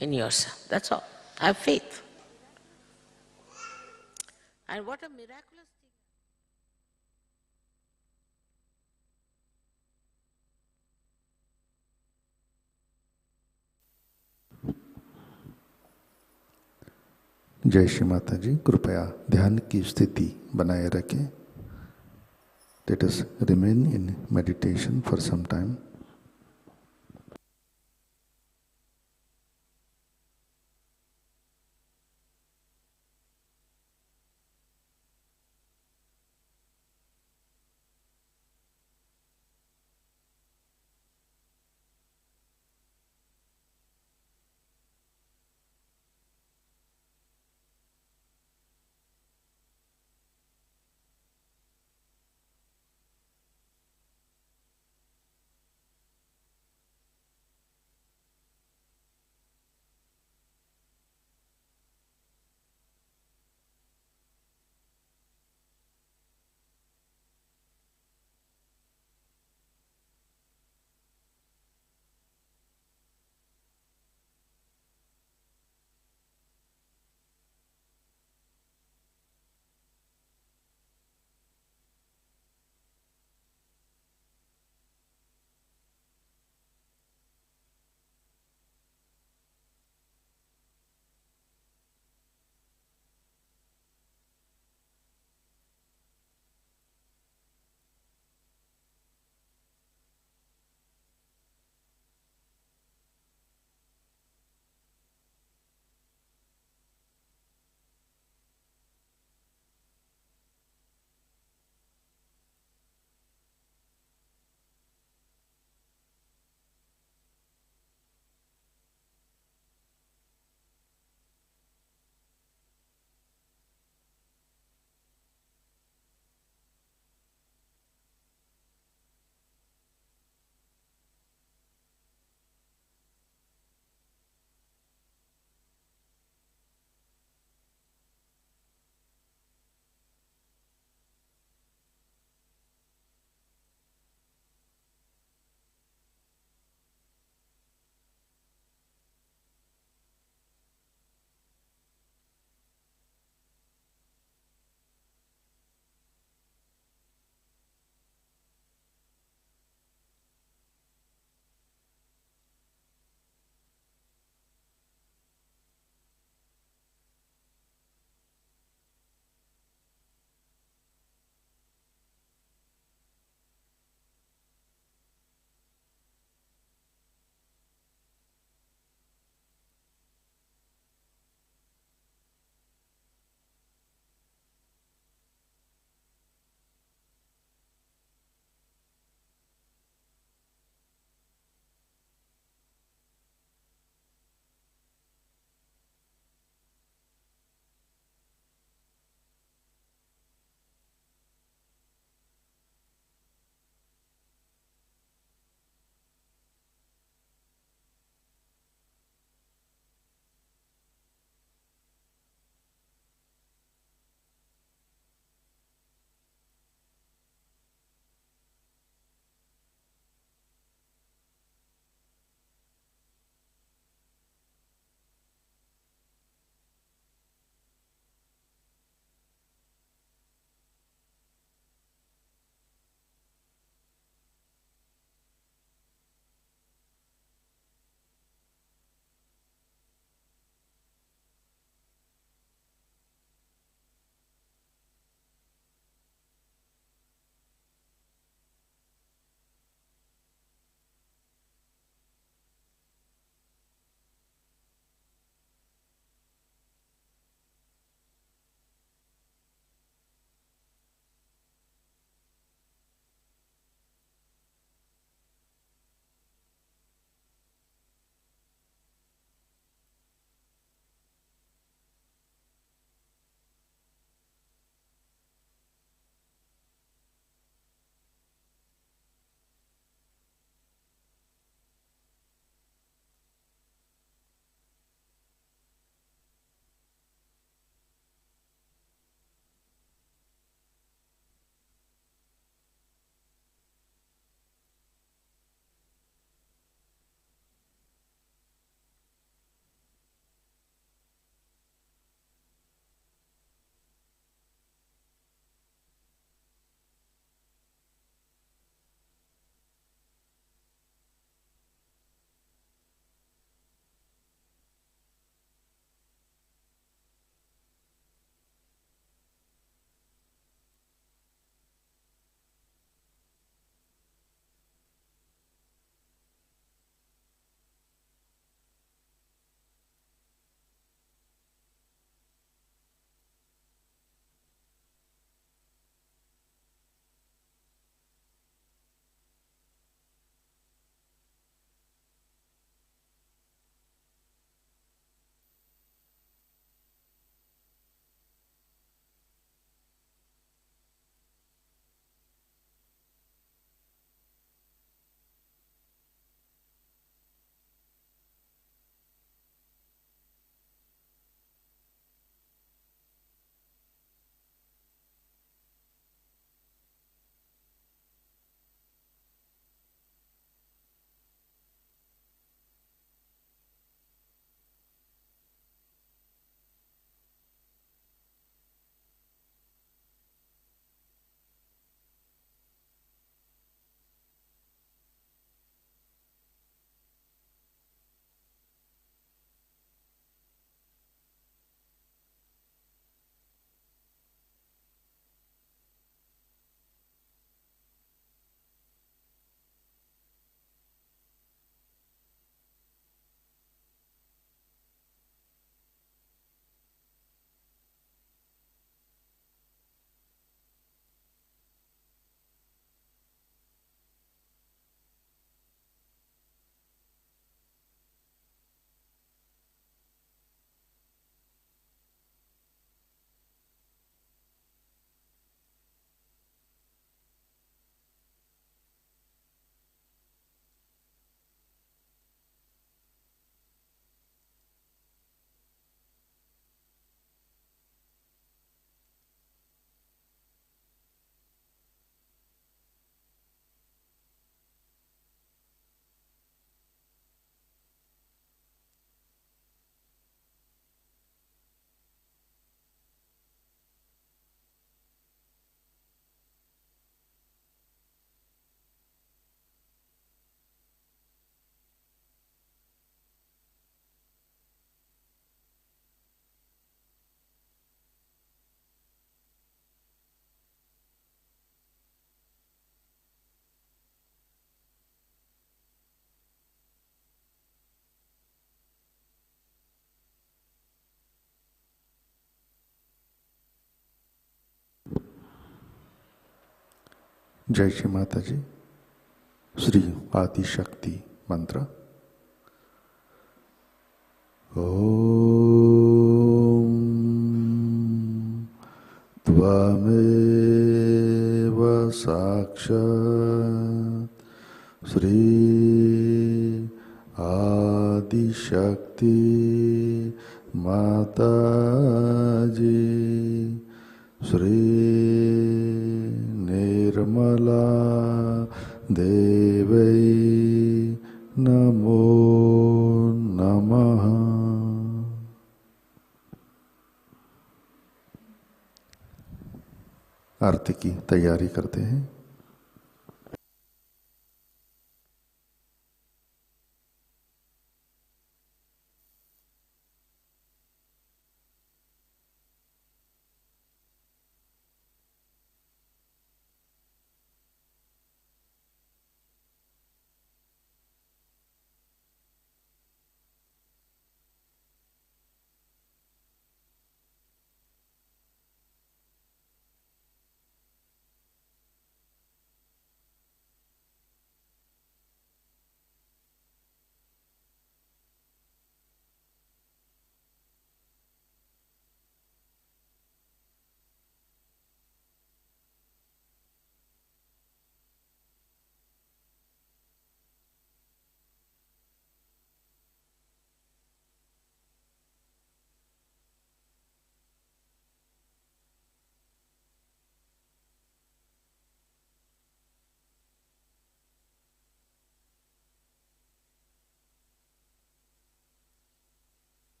Speaker 4: in yourself. That's all. Have faith. And what a miraculous thing.
Speaker 1: जय श्री माता जी, कृपया ध्यान की स्थिति बनाए रखें. Let us remain in meditation for some time. जय श्री माता जी। श्री आदि शक्ति मंत्र। ओम त्वमेव साक्षात् श्री आदि शक्ति माताजी श्री निर्मला देवै नमो नमः। आरती की तैयारी करते हैं।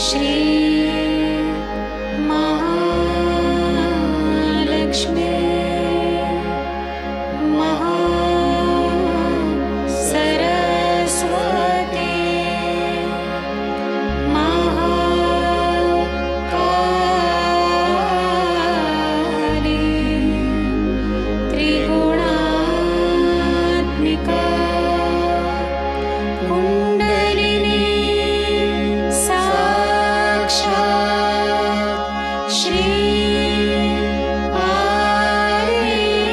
Speaker 3: श्री महालक्ष्मी महासरस्वती महाकाली त्रिगुणात्मिका कुण्डलिनी साक्षात् श्री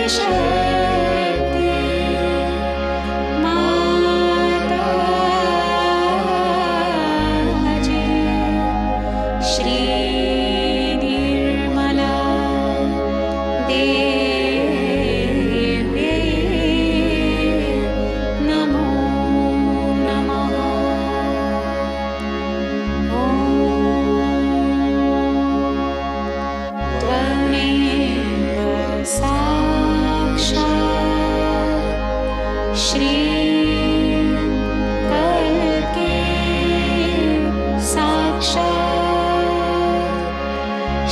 Speaker 3: आदिशक्ति माताजी श्री निर्मला देवी नमो नमः ॐ त्वमेव साक्षात् श्री कल्के साक्षात्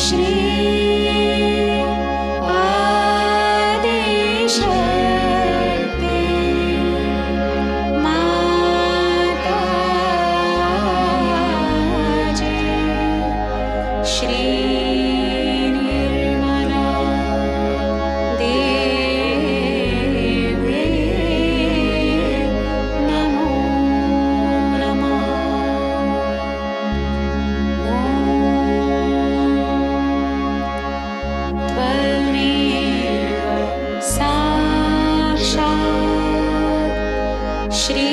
Speaker 3: श्री आदिशक्ति माताजी श्री निर्मला देवी नमो नमः त्वमेव साक्षात् श्री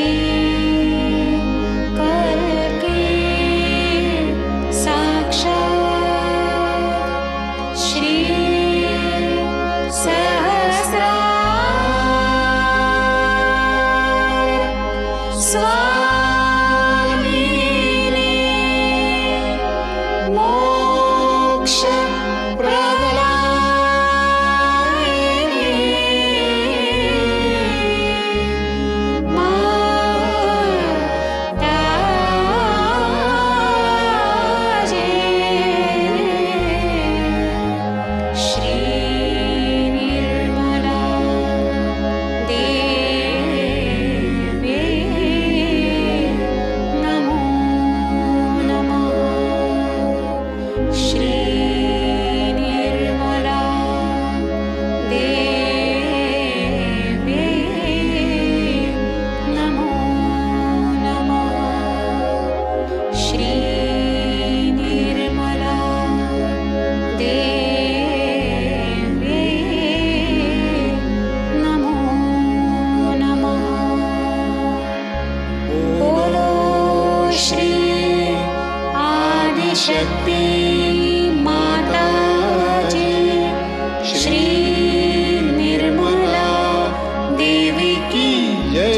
Speaker 3: कल्के साक्षात् श्री सहस्रार स्वामिनी मोक्ष माताजी श्री निर्मला देवी नमो नमः श्री निर्मला देवी नमो नमः श्री निर्मला देवी नमो नमः बोलो श्री आदिशक्ति माताजी श्री निर्मला देवी की जय।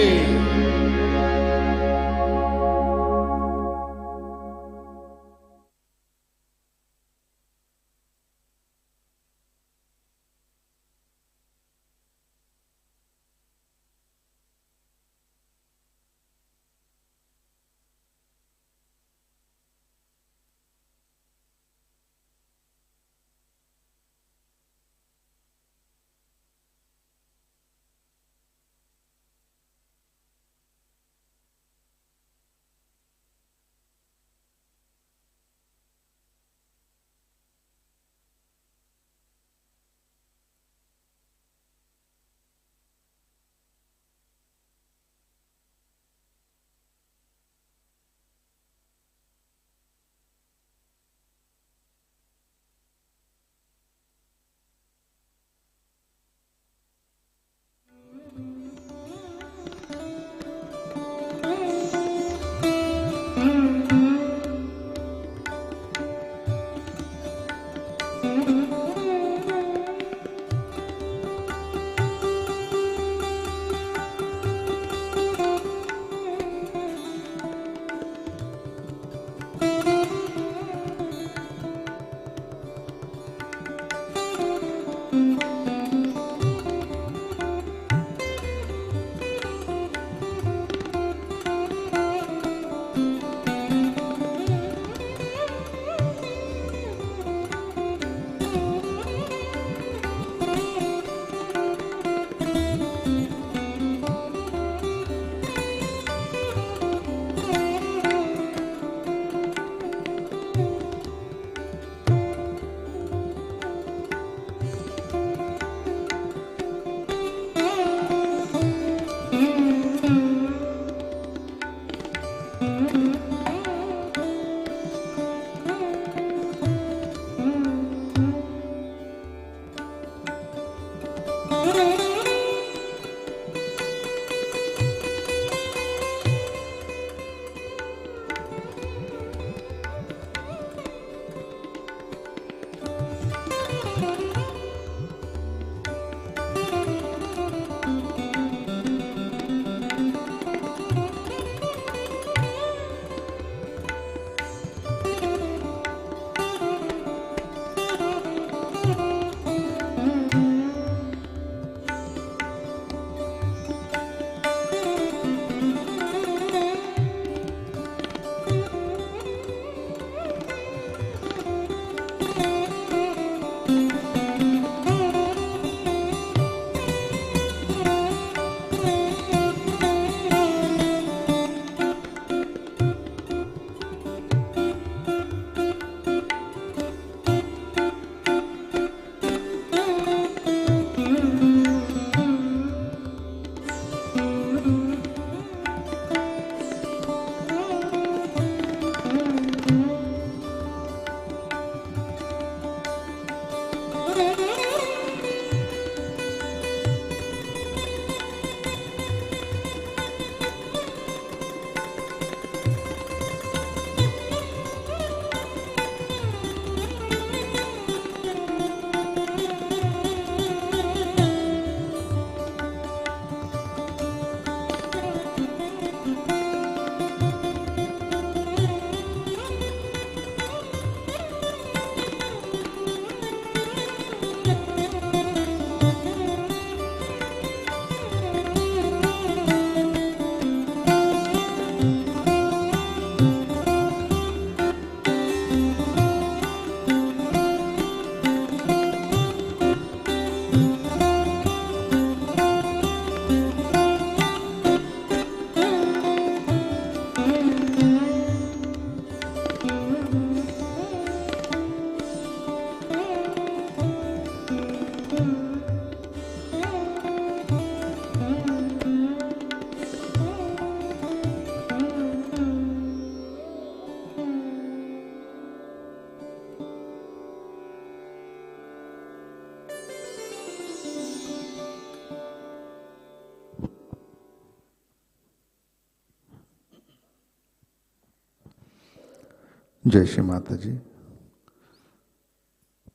Speaker 1: जय श्री माता जी।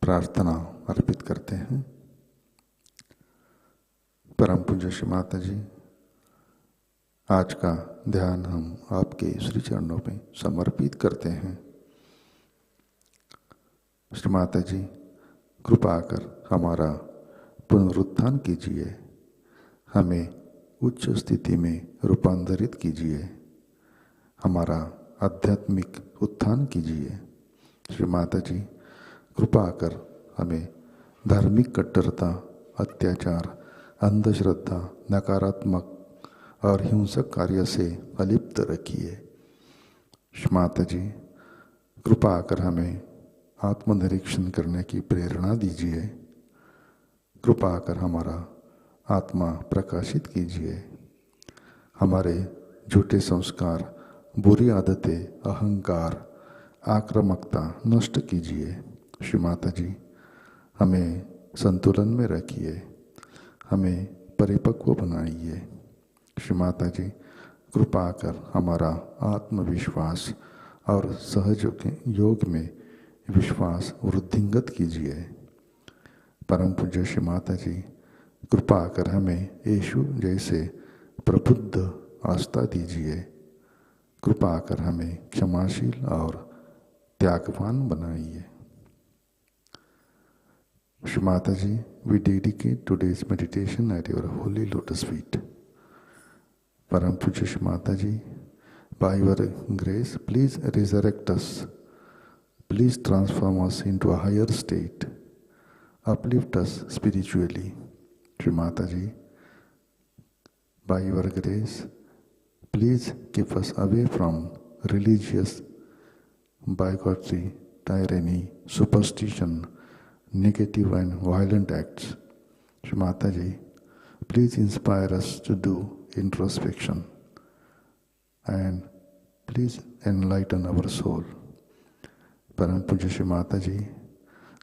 Speaker 1: प्रार्थना अर्पित करते हैं। परम पूज्य श्री माता जी, आज का ध्यान हम आपके श्री चरणों में समर्पित करते हैं। श्री माता जी, कृपा कर हमारा पुनरुत्थान कीजिए, हमें उच्च स्थिति में रूपांतरित कीजिए, हमारा आध्यात्मिक उत्थान कीजिए। श्री माता जी, कृपा कर हमें धार्मिक कट्टरता, अत्याचार, अंधश्रद्धा, नकारात्मक और हिंसक कार्य से अलिप्त रखिए। श्री माता जी, कृपा कर हमें आत्मनिरीक्षण करने की प्रेरणा दीजिए। कृपा कर हमारा आत्मा प्रकाशित कीजिए, हमारे झूठे संस्कार, बुरी आदतें, अहंकार, आक्रामकता नष्ट कीजिए। श्री माता जी, हमें संतुलन में रखिए, हमें परिपक्व बनाइए। श्री माता जी, कृपा कर हमारा आत्मविश्वास और सहज योग में विश्वास वृद्धिंगत कीजिए। परम पूज्य श्री माता जी, कृपा कर हमें यीशु जैसे प्रबुद्ध आस्था दीजिए। कृपा कर हमें क्षमाशील और त्यागवान बनाइए। श्री माता जी, we dedicate today's meditation at your holy lotus feet. Param Pujya Shri Mata Ji, by your grace, please resurrect us. Please transform us into a higher state. Uplift us spiritually. Shri Mata Ji, by your grace, please keep us away from religious bigotry, tyranny, superstition, negative and violent acts. Shri Mata Ji, please inspire us to do introspection and please enlighten our soul. Param Pujya Shri Mata Ji,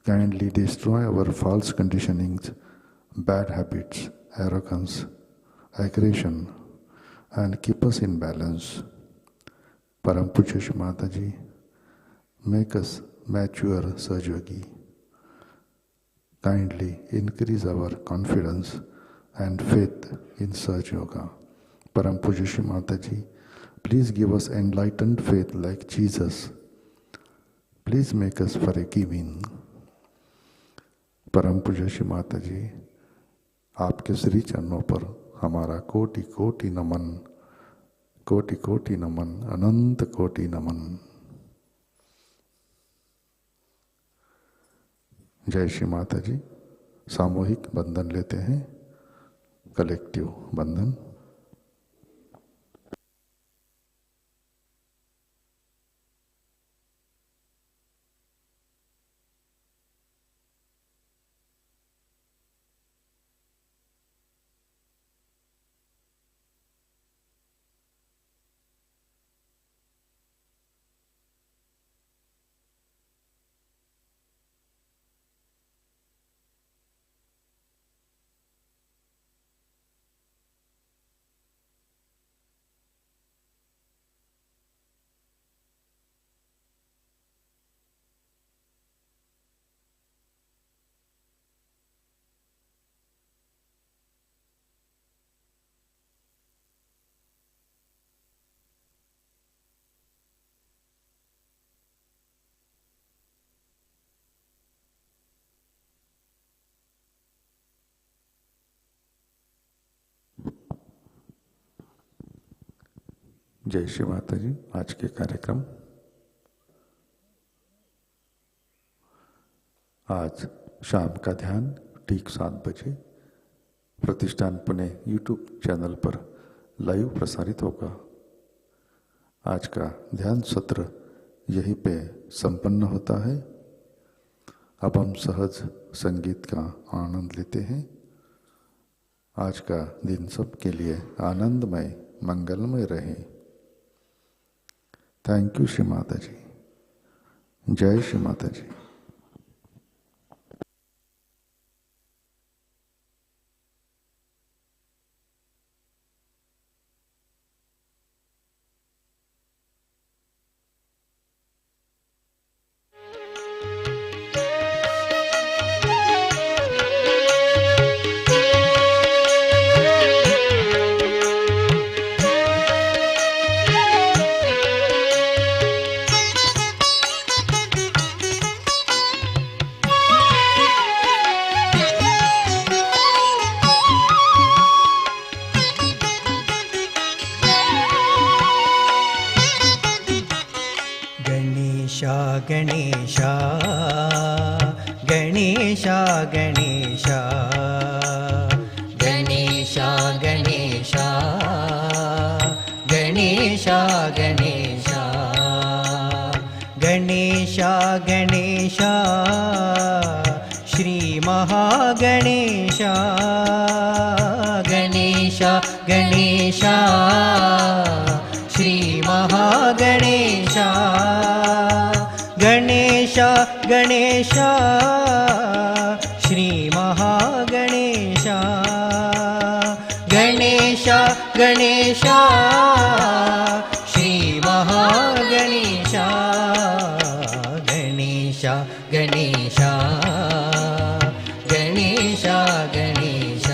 Speaker 1: kindly destroy our false conditionings, bad habits, arrogance, aggression, and keep us in balance. Param Pujya Shri Mata Ji, make us mature Sahajayogi. Kindly increase our confidence and faith in Sahajayoga. Param Pujya Shri Mata Ji, please give us enlightened faith like Jesus. Please make us forgiving. परम पूज्य श्री माता जी, आपके श्री चरणों पर हमारा कोटि कोटि नमन, कोटि कोटि नमन, अनंत कोटि नमन। जय श्री माता जी। सामूहिक बंधन लेते हैं, कलेक्टिव बंधन। जय श्री माता जी। आज के कार्यक्रम, आज शाम का ध्यान ठीक 7 बजे प्रतिष्ठान पुणे यूट्यूब चैनल पर लाइव प्रसारित होगा। आज का ध्यान सत्र यहीं पे संपन्न होता है। अब हम सहज संगीत का आनंद लेते हैं। आज का दिन सबके लिए आनंदमय, मंगलमय रहे। थैंक यू श्री माता जी। जय श्री माता जी।
Speaker 5: ಗಣೇಶ ಗಣೇಶ ಗಣೇಶ ಗಣೇಶ ಗಣೇಶ ಗಣೇಶ ಗಣೇಶ ಗಣೇಶ ಗಣೇಶ ಶ್ರೀ ಮಹಾಗಣೇಶ ಗಣೇಶ ಗಣೇಶ ಶ್ರೀ ಮಹಾಗಣೇಶ ಗಣೇಶ ಗಣೇಶ ಶ್ರೀ ಮಹಾಗಣೇಶ ಗಣೇಶ ಗಣೇಶ ಶ್ರೀ ಮಹಾಗಣೇಶ ಗಣೇಶ ಗಣೇಶ ಗಣೇಶ ಗಣೇಶ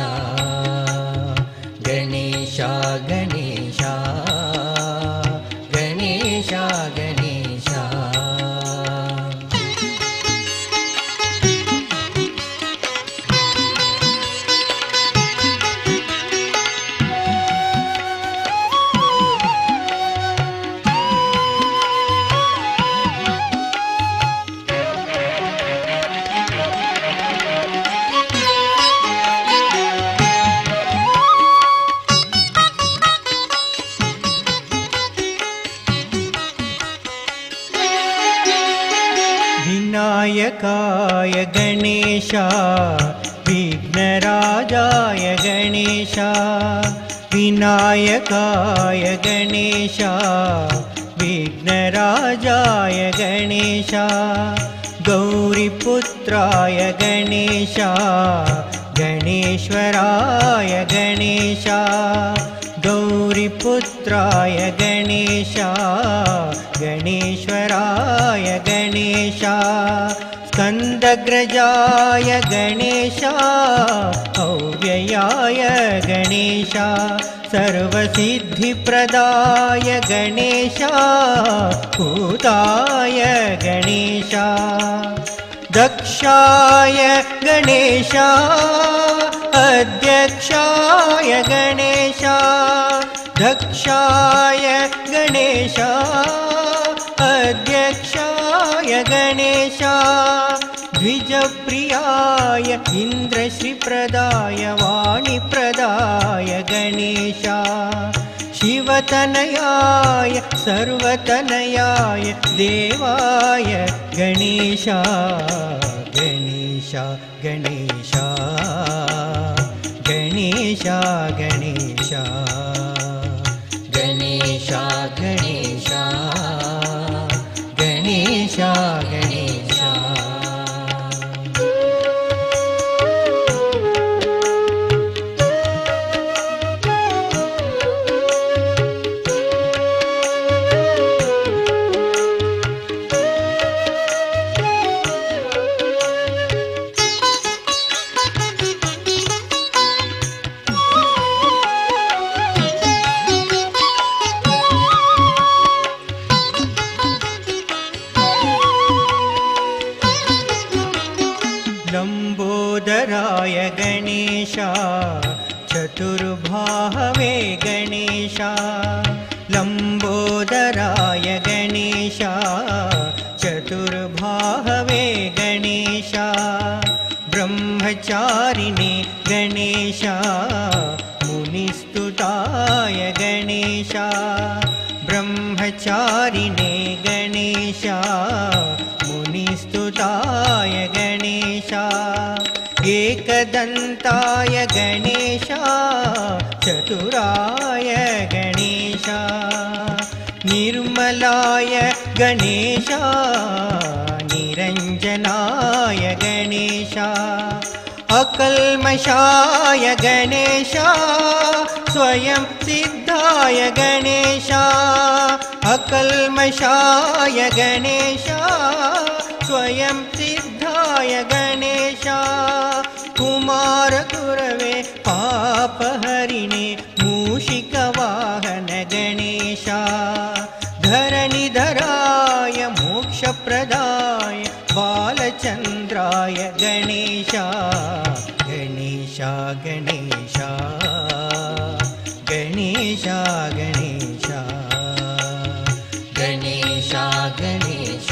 Speaker 5: ಗಣೇಶ ಗಣೇಶ ಗಣೇಶ ಗಣೇಶ विनायकाय गणेश विघ्नराजाय गणेश विनायकाय गणेश विघ्नराजाय गणेश गौरीपुत्राय गणेश गणेश्वराय गणेश गौरीपुत्राय गणेश गणेश्वराय गणेश स्कन्दग्रजाय गणेश अव्ययाय गणेश सर्वसिद्धिप्रदाय गणेश भूताय गणेश दक्षाय गणेश अध्यक्षाय गणेश दक्षाय गणेश अध्यक्षाय गणेश द्विजप्रियाय इन्द्रश्रीप्रदाय वाणीप्रदाय गणेश शिवतनयाय सर्वतनयाय देवाय गणेश गणेश गणेश गणेश गणेश गणेश गणेश गणेश गणेश लंबोदराय गणेश चतुर्बाहवे गणेश लंबोदराय गणेश चतुर्बाहवे गणेश ब्रह्मचारिणे गणेश मुनिस्तुताय गणेश ब्रह्मचारिणे गणेश मुनिस्तुताय गणेश एकदन्ताय गणेश चतुराय गणेश निर्मलाय गणेश निरञ्जनाय गणेश अकल्मषाय गणेश स्वयं सिद्धाय गणेश अकल्मषाय गणेश स्वयं सिद्धाय गणेश कुमारगुरवे पापहरिणे मूषिकवाहन गणेश धरणिधराय मोक्षप्रदाय बालचन्द्राय गणेश गणेश गणेश गणेश गणेश गणेश गणेश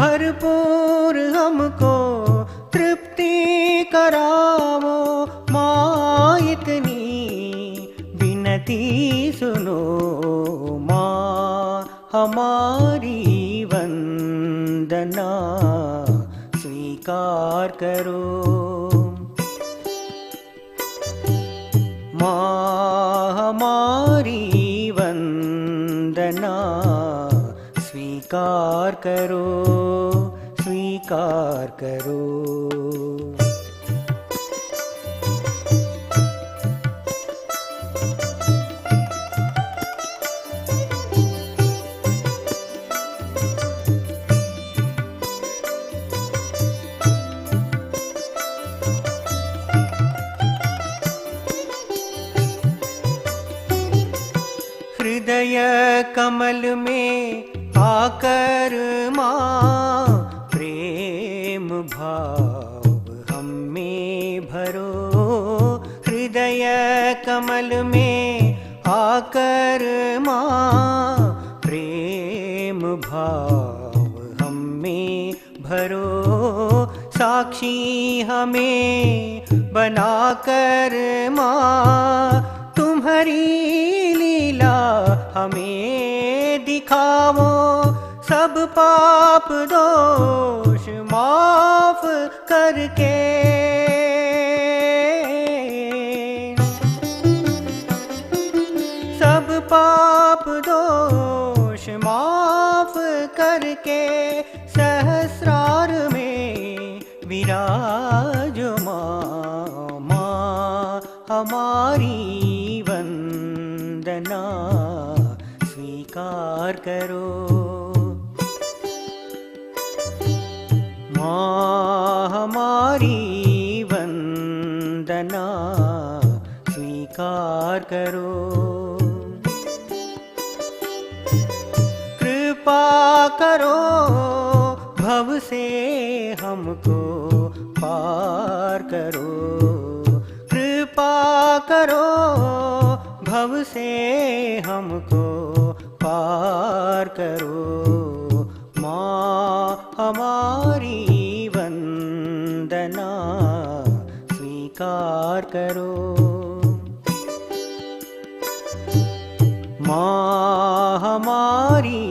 Speaker 5: भरपूर हमको तृप्ति करावो माँ, इतनी विनती सुनो माँ हमारी वंदना स्वीकार करो। माँ हमारी वंदना स्वीकार करो, स्वीकार करो। हृदय कमल में आकर माँ प्रेम भाव हम में भरो। हृदय कमल में आकर माँ प्रेम भाव हम में भरो। साक्षी हमें बनाकर माँ तुम्हारी लीला हमें दिखाओ। सब पाप दोष माफ करके सब पाप दोष माफ करके सहस्रार में विराजो माँ हमारी वंदना स्वीकार करो। माँ हमारी वंदना स्वीकार करो। कृपा करो भव से हमको पार करो। कृपा करो भव से हमको पार करो। माँ हमारी वंदना स्वीकार करो। माँ हमारी